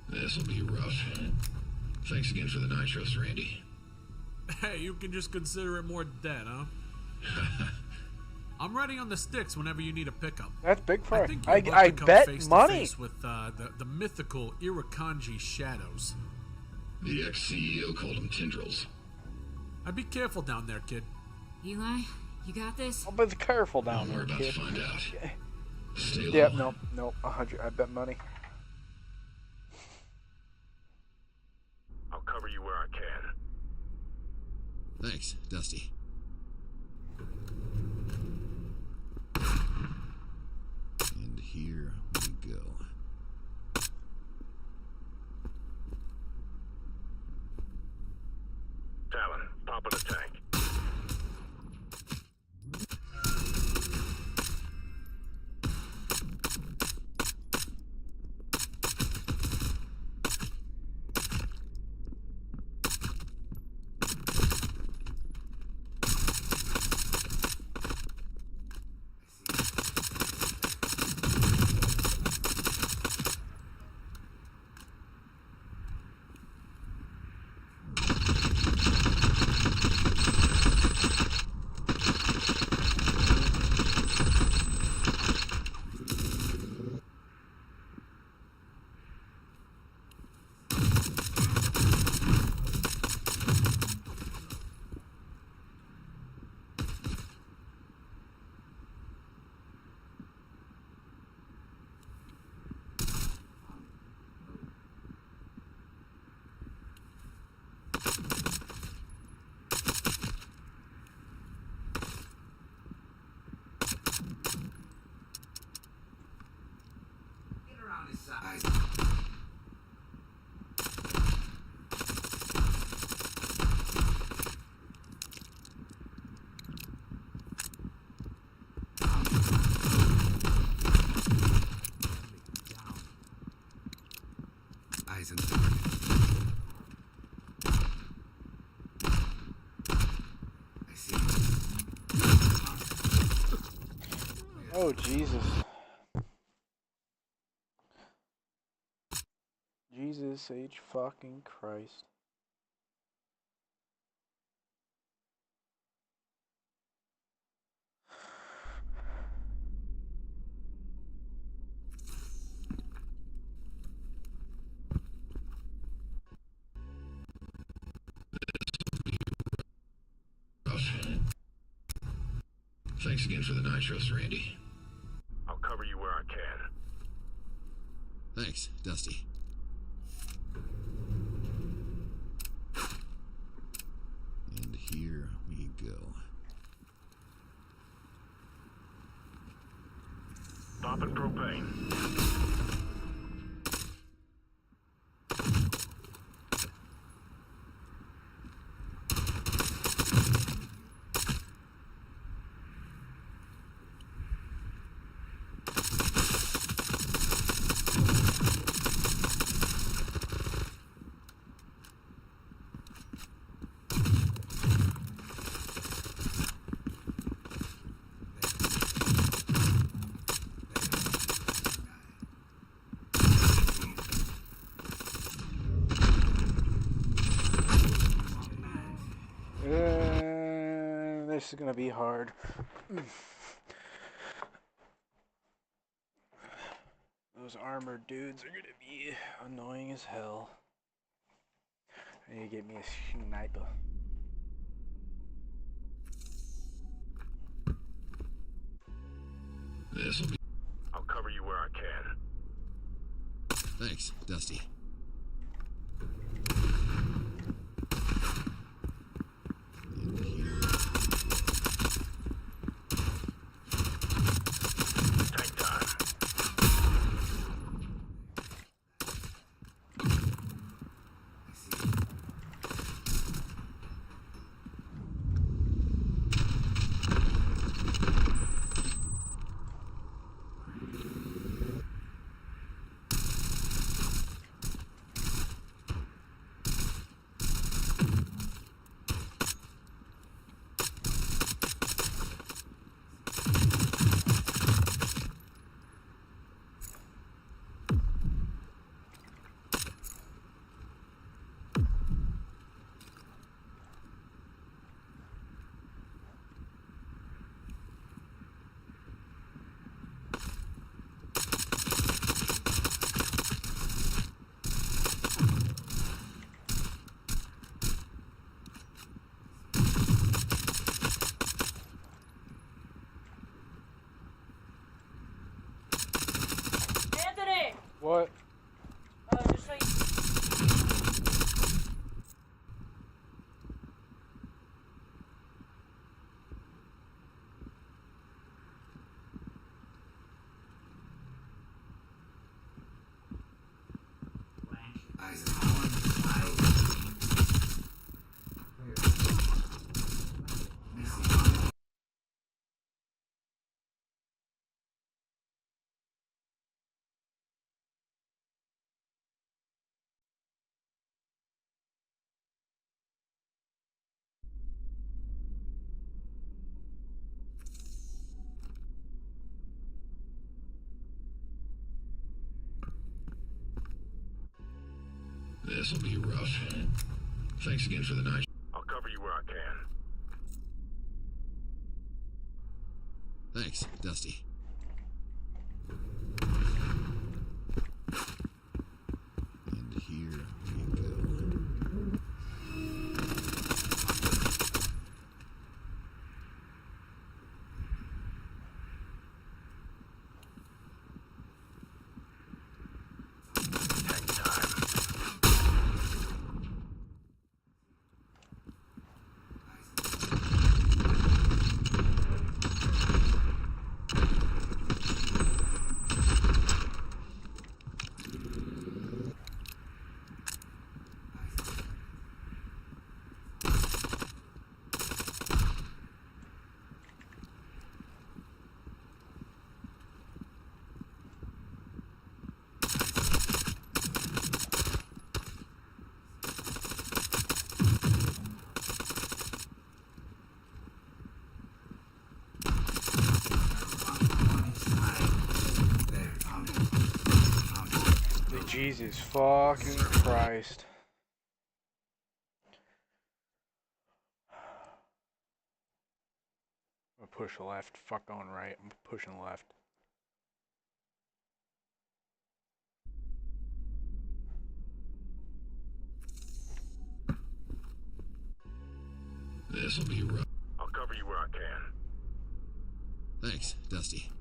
This'll be rough. Thanks again for the nitros, Randy. Hey, you can just consider it more dead, huh? I'm ready on the sticks whenever you need a pickup. That's big for I it. think you'd love I to come bet face money. to face with the mythical Irakanji shadows. The ex-CEO called them tendrils. I'd be careful down there, kid. Eli, you got this? I'll be careful down We're there, about kid. to find out. Stay low. Yep, nope, 100. I bet money. I'll cover you where I can. Thanks, Dusty. And here we go. Talon, pop in the tank. Oh, Jesus. Jesus H. fucking Christ. Thanks again for the nitros, Randy. I'll cover you where I can. Thanks, Dusty. go. Popping propane. This is gonna be hard. Those armored dudes are gonna be annoying as hell. I need to get me a sniper. This'll be. I'll cover you where I can. Thanks, Dusty. Take time. Anthony! What? Just so you... This'll be rough. Thanks again for the night. I'll cover you where I can. Thanks, Dusty. And here we go. Jesus fucking Christ. I'm gonna push left. Fuck going right. I'm pushing left. This'll be rough. I'll cover you where I can. Thanks, Dusty.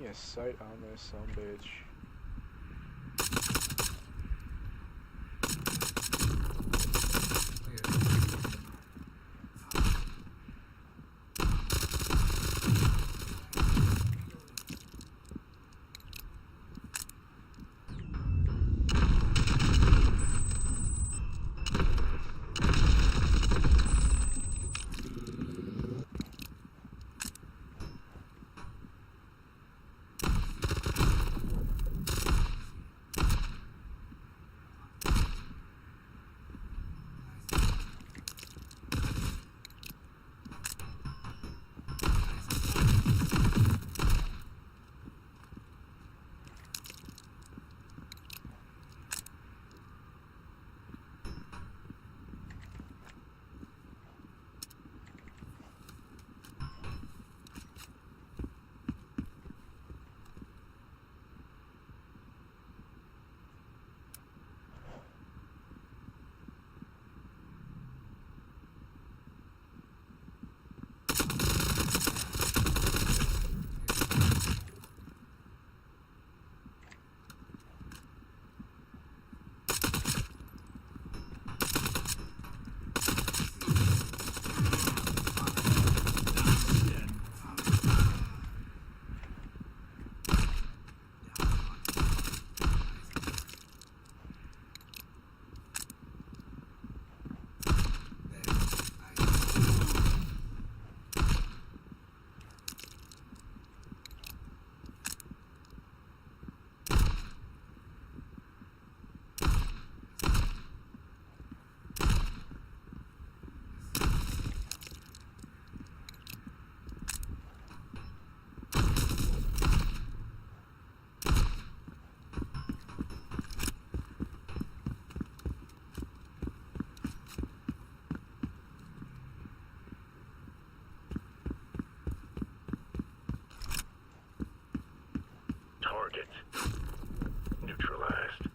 a sight on this bitch. Target neutralized.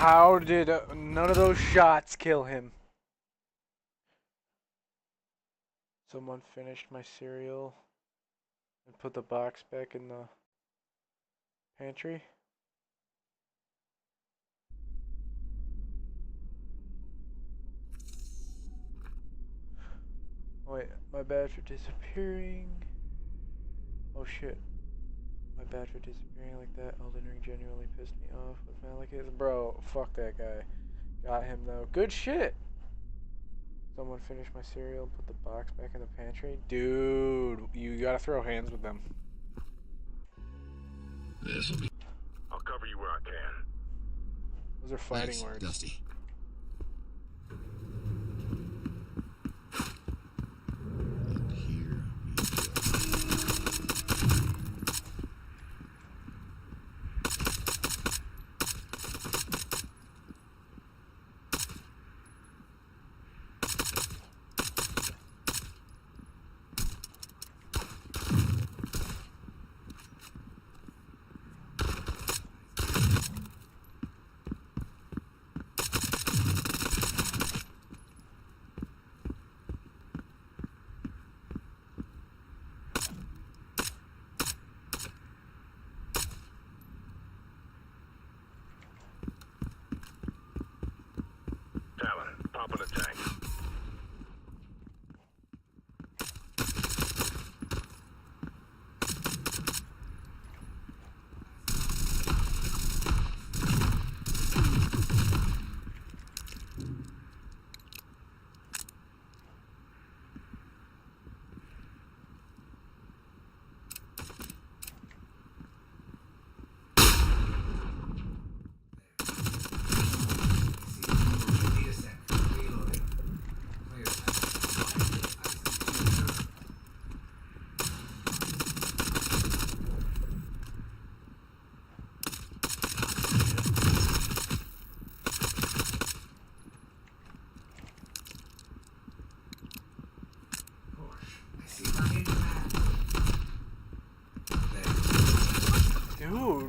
How did none of those shots kill him? Someone finished my cereal and put the box back in the pantry. Wait, my badge for disappearing. Oh shit. My badge for disappearing like that. Elden Ring genuinely pissed me off with Malekith. Bro, fuck that guy. Got him though. Good shit. Someone finished my cereal and put the box back in the pantry. Dude, you gotta throw hands with them. This'll be. I'll cover you where I can. Those are fighting Thanks, words. Dusty. Pop in the tank.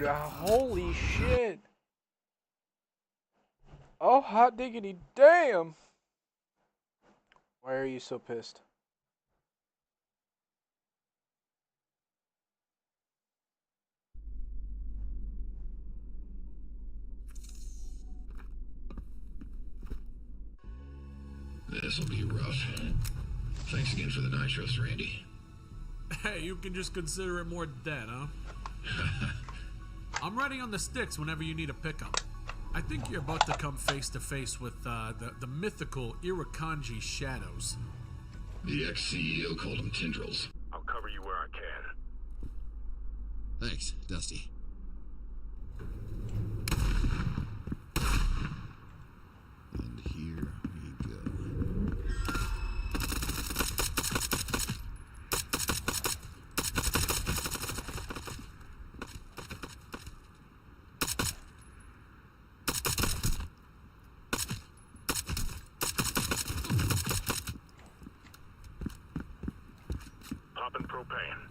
God, holy shit. Oh, hot diggity damn. Why are you so pissed? This'll be rough. Thanks again for the nitros, Randy. Hey, you can just consider it more dead, huh? I'm ready on the sticks whenever you need a pickup. I think you're about to come face to face with the mythical Irukandji shadows. The ex-CEO called them tendrils. I'll cover you where I can. Thanks, Dusty. And here we go. Popping propane.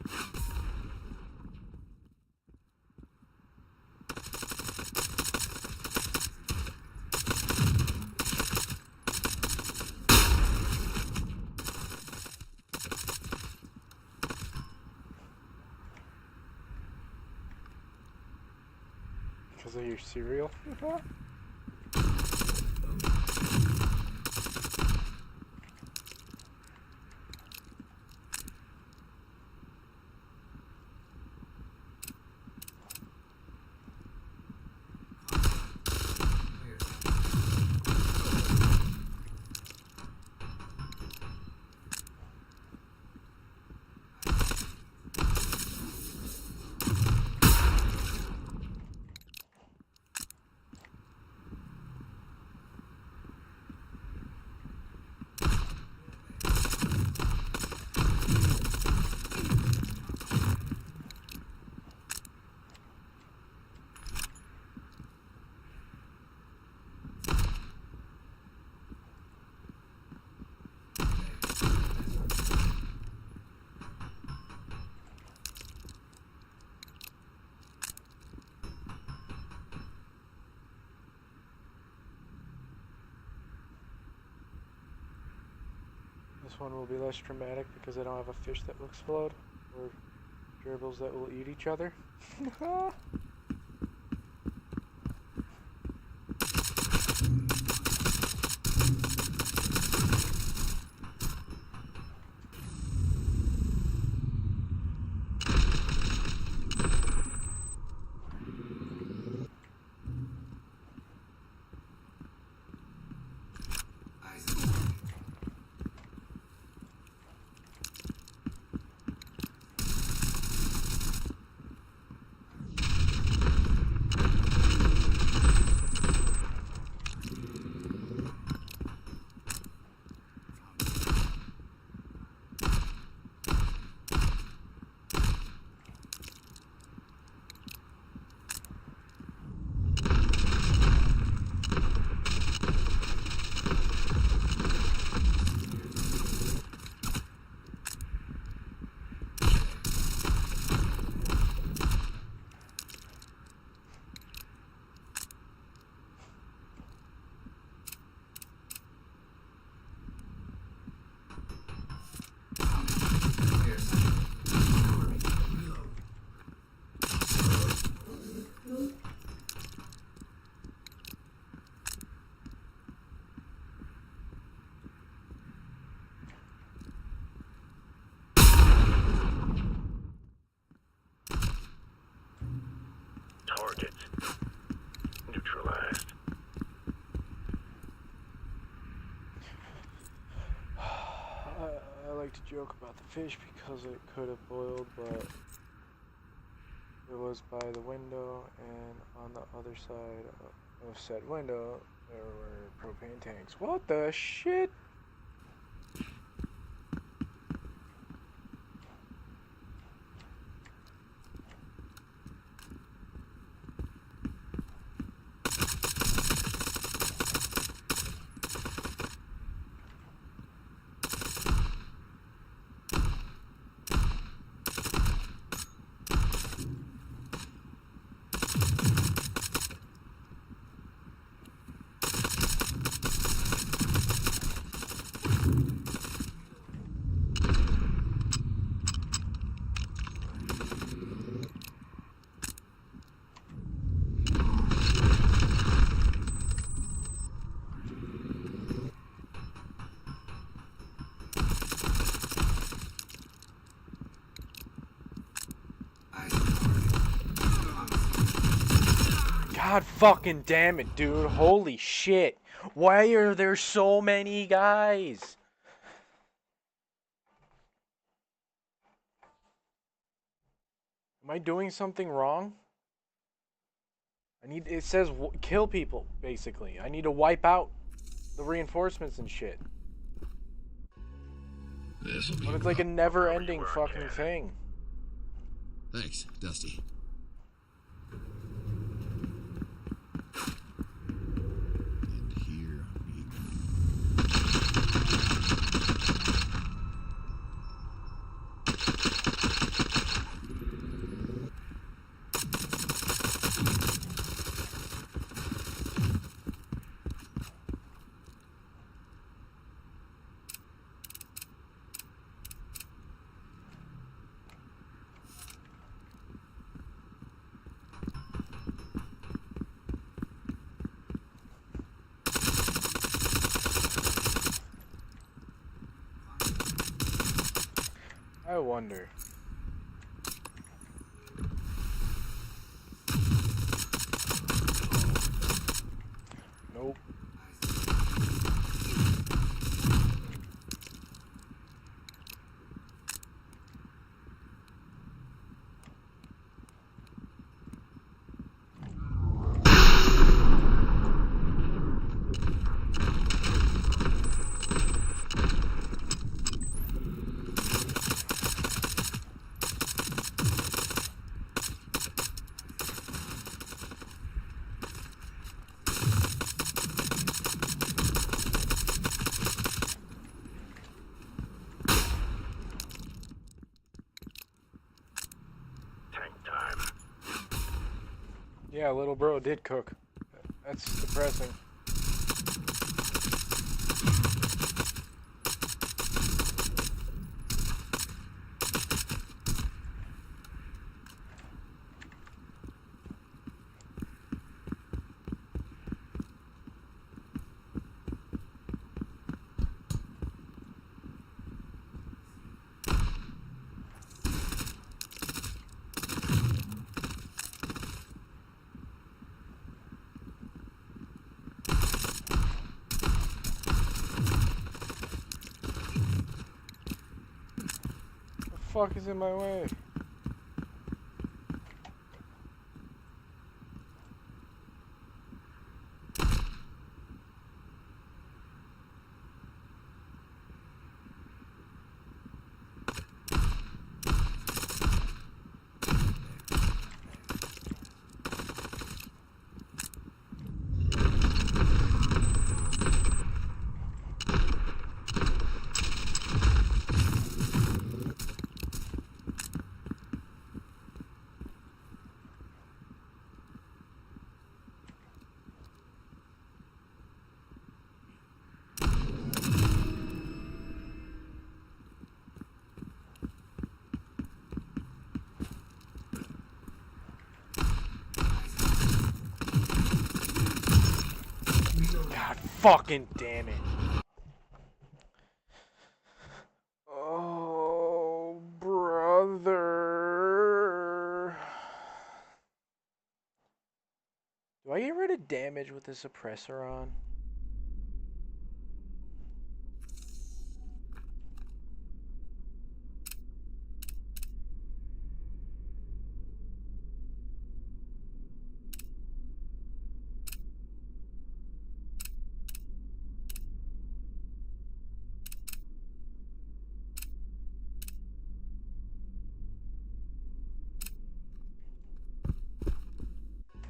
Because of your cereal? This one will be less dramatic because I don't have a fish that will explode or gerbils that will eat each other. Target neutralized. I like to joke about the fish because it could have boiled, but it was by the window, and on the other side of said window there were propane tanks. What the shit? God fucking damn it, dude. Holy shit. Why are there so many guys? Am I doing something wrong? It says kill people, basically. I need to wipe out the reinforcements and shit. But it's like a never-ending fucking thing. Thanks, Dusty. And here we I wonder. Nope. Yeah, little bro did cook. That's depressing. What the fuck is in my way? God fucking damn it. Oh, brother. Do I get rid of damage with the suppressor on?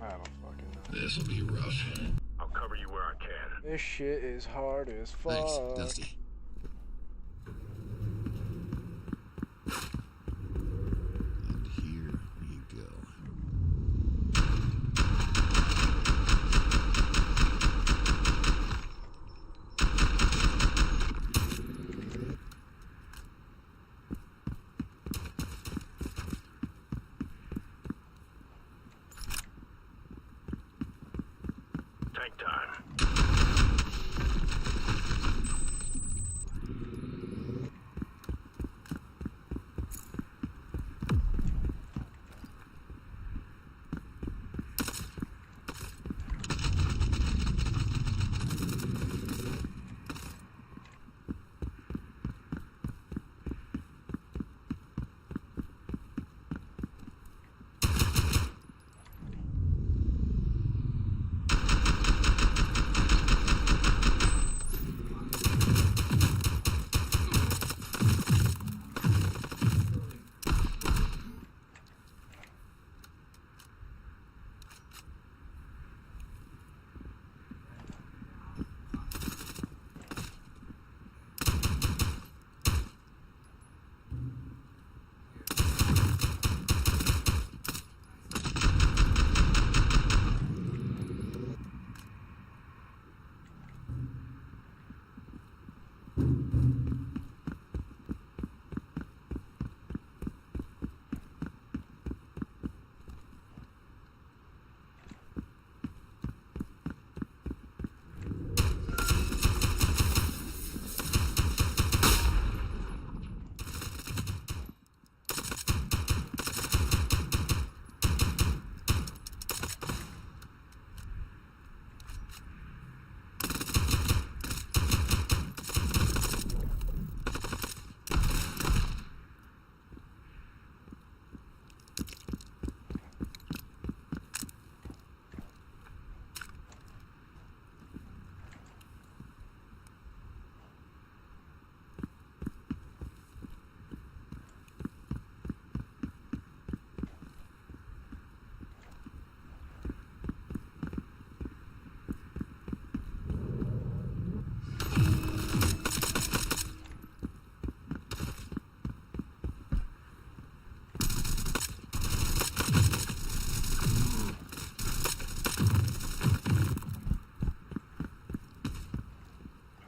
I don't fucking know. This'll be rough. I'll cover you where I can. This shit is hard as fuck. Thanks, Dusty. And here we go. Tank time.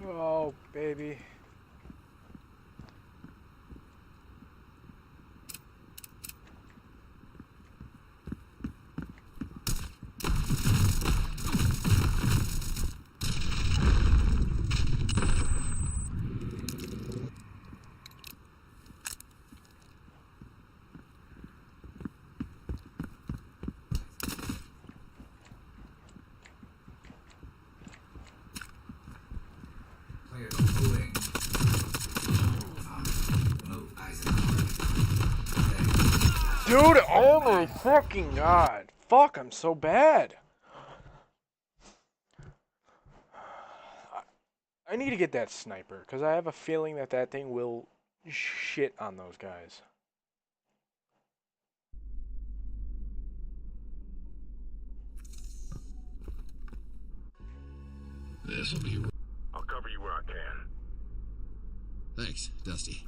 Oh, baby. Dude, oh my fucking god. Fuck, I'm so bad. I need to get that sniper, because I have a feeling that that thing will shit on those guys. This'll be. I'll cover you where I can. Thanks, Dusty.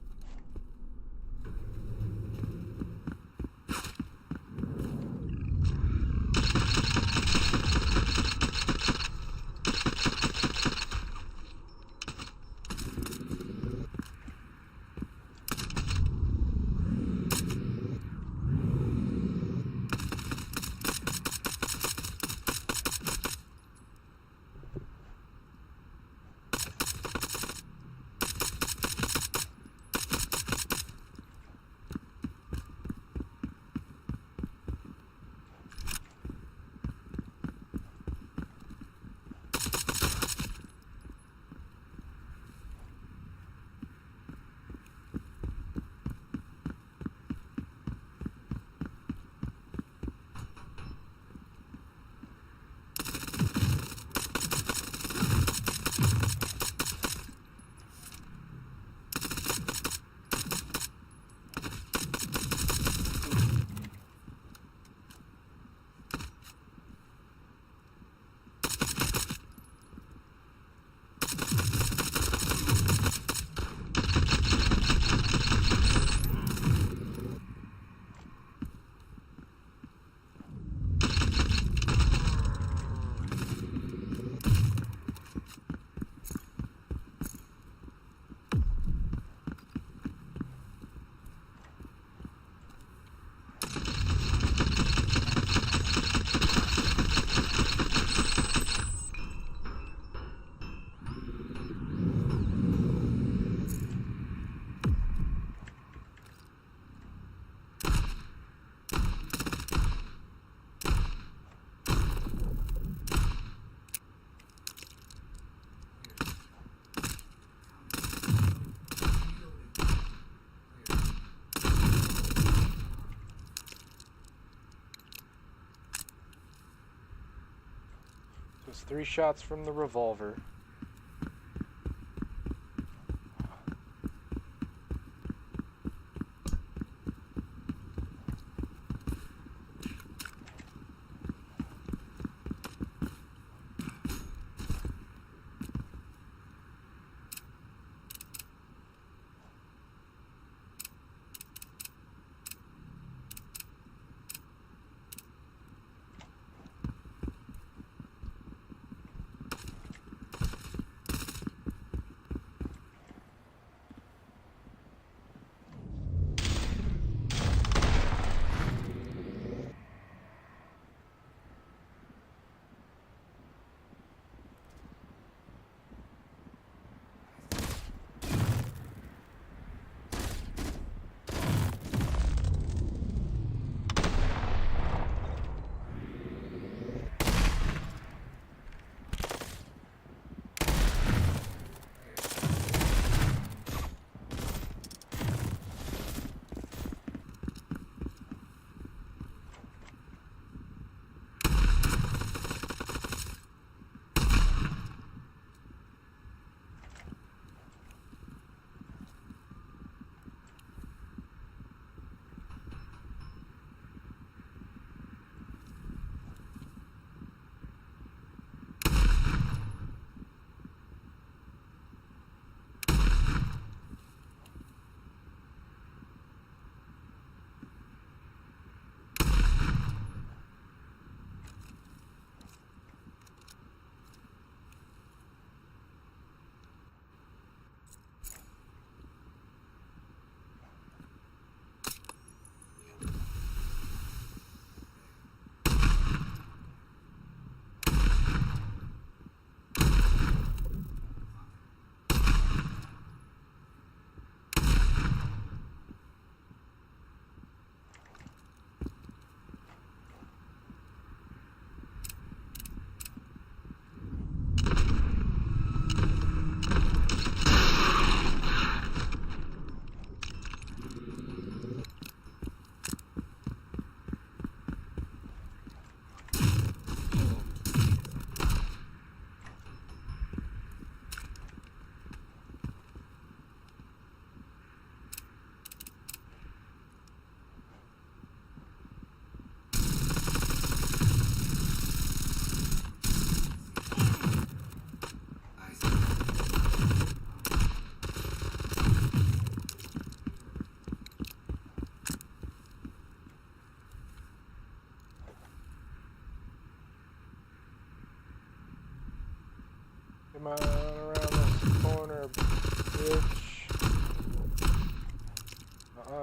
It's 3 shots from the revolver. Come on around this corner, bitch.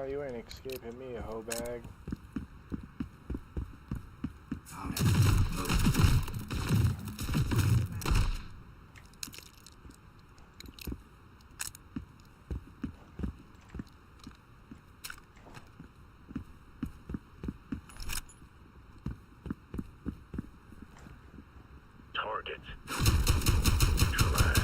You ain't escaping me, a hoe bag. Target neutralized.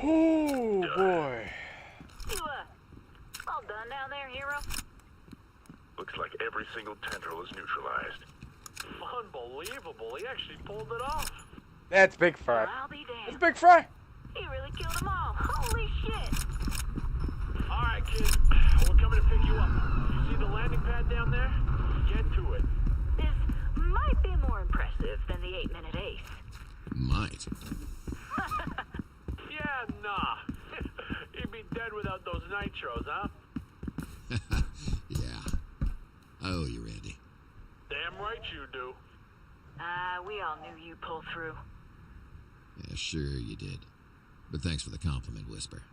Oh boy. You, all done down there, hero? Looks like every single tendril is neutralized. Unbelievable, he actually pulled it off. That's Big Fry. Well, I'll be damned. That's Big Fry. He really killed them all. Holy shit. Alright, kid, we're coming to pick you up. You see the landing pad down there? Get to it. This might be more impressive than the 8-minute ace. Might. Yeah, nah. You'd be dead without those nitros, huh? Yeah. I owe you, Randy. Damn right you do. We all knew you'd pull through. Yeah, sure you did. But thanks for the compliment, Whisper.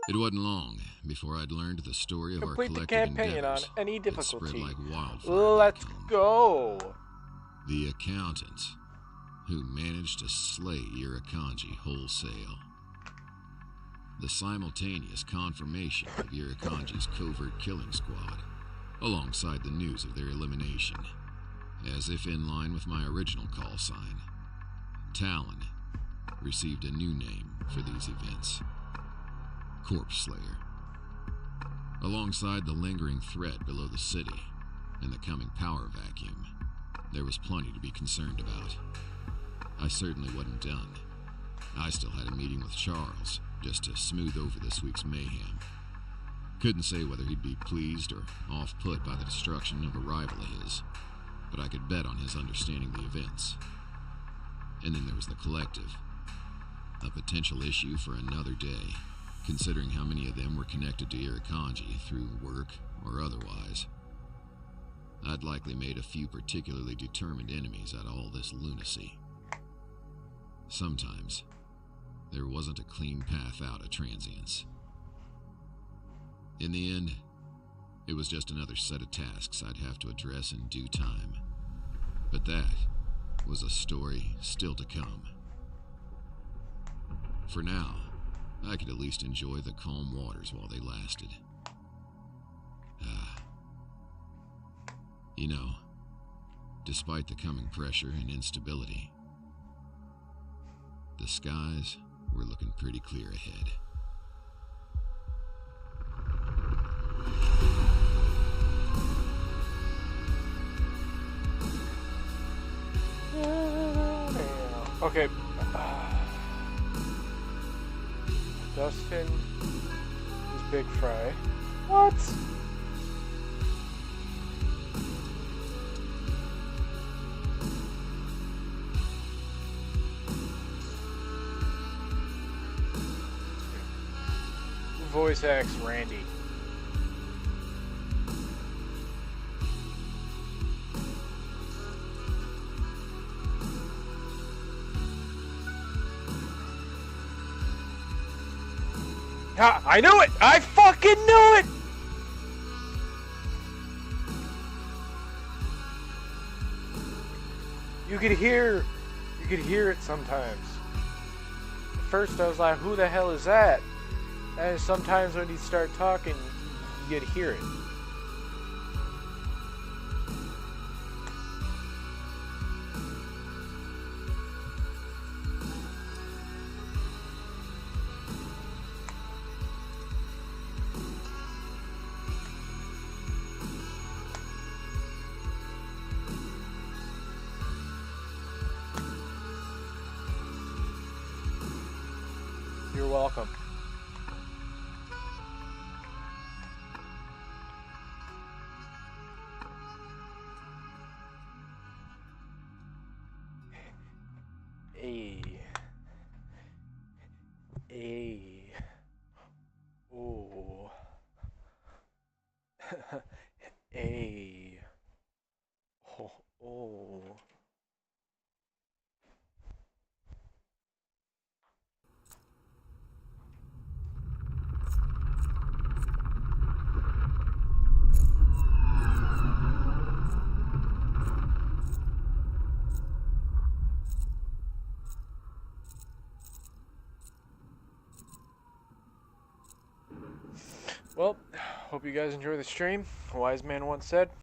It wasn't long before I'd learned the story of Complete our the collective campaign on endeavors. any It difficulty. spread like wildfire Let's back home. go. The accountant who managed to slay Irukandji wholesale. The simultaneous confirmation of Irukandji's covert killing squad, alongside the news of their elimination, as if in line with my original call sign. Talon received a new name for these events. Corpse Slayer. Alongside the lingering threat below the city and the coming power vacuum, there was plenty to be concerned about. I certainly wasn't done. I still had a meeting with Charles, just to smooth over this week's mayhem. Couldn't say whether he'd be pleased or off-put by the destruction of a rival of his, but I could bet on his understanding the events. And then there was the collective. A potential issue for another day, considering how many of them were connected to Irukandji through work or otherwise. I'd likely made a few particularly determined enemies out of all this lunacy. Sometimes, there wasn't a clean path out of Transience. In the end, it was just another set of tasks I'd have to address in due time. But that was a story still to come. For now, I could at least enjoy the calm waters while they lasted. You know, despite the coming pressure and instability, the skies were looking pretty clear ahead. Okay. Dustin is Big Fry. What? voice acts Randy? Ha! I knew it! I fucking knew it! You could hear it sometimes. At first I was like, who the hell is that? And sometimes when you start talking, you'd hear it. You're welcome. Oh. Oh. Well, hope you guys enjoy the stream. A wise man once said,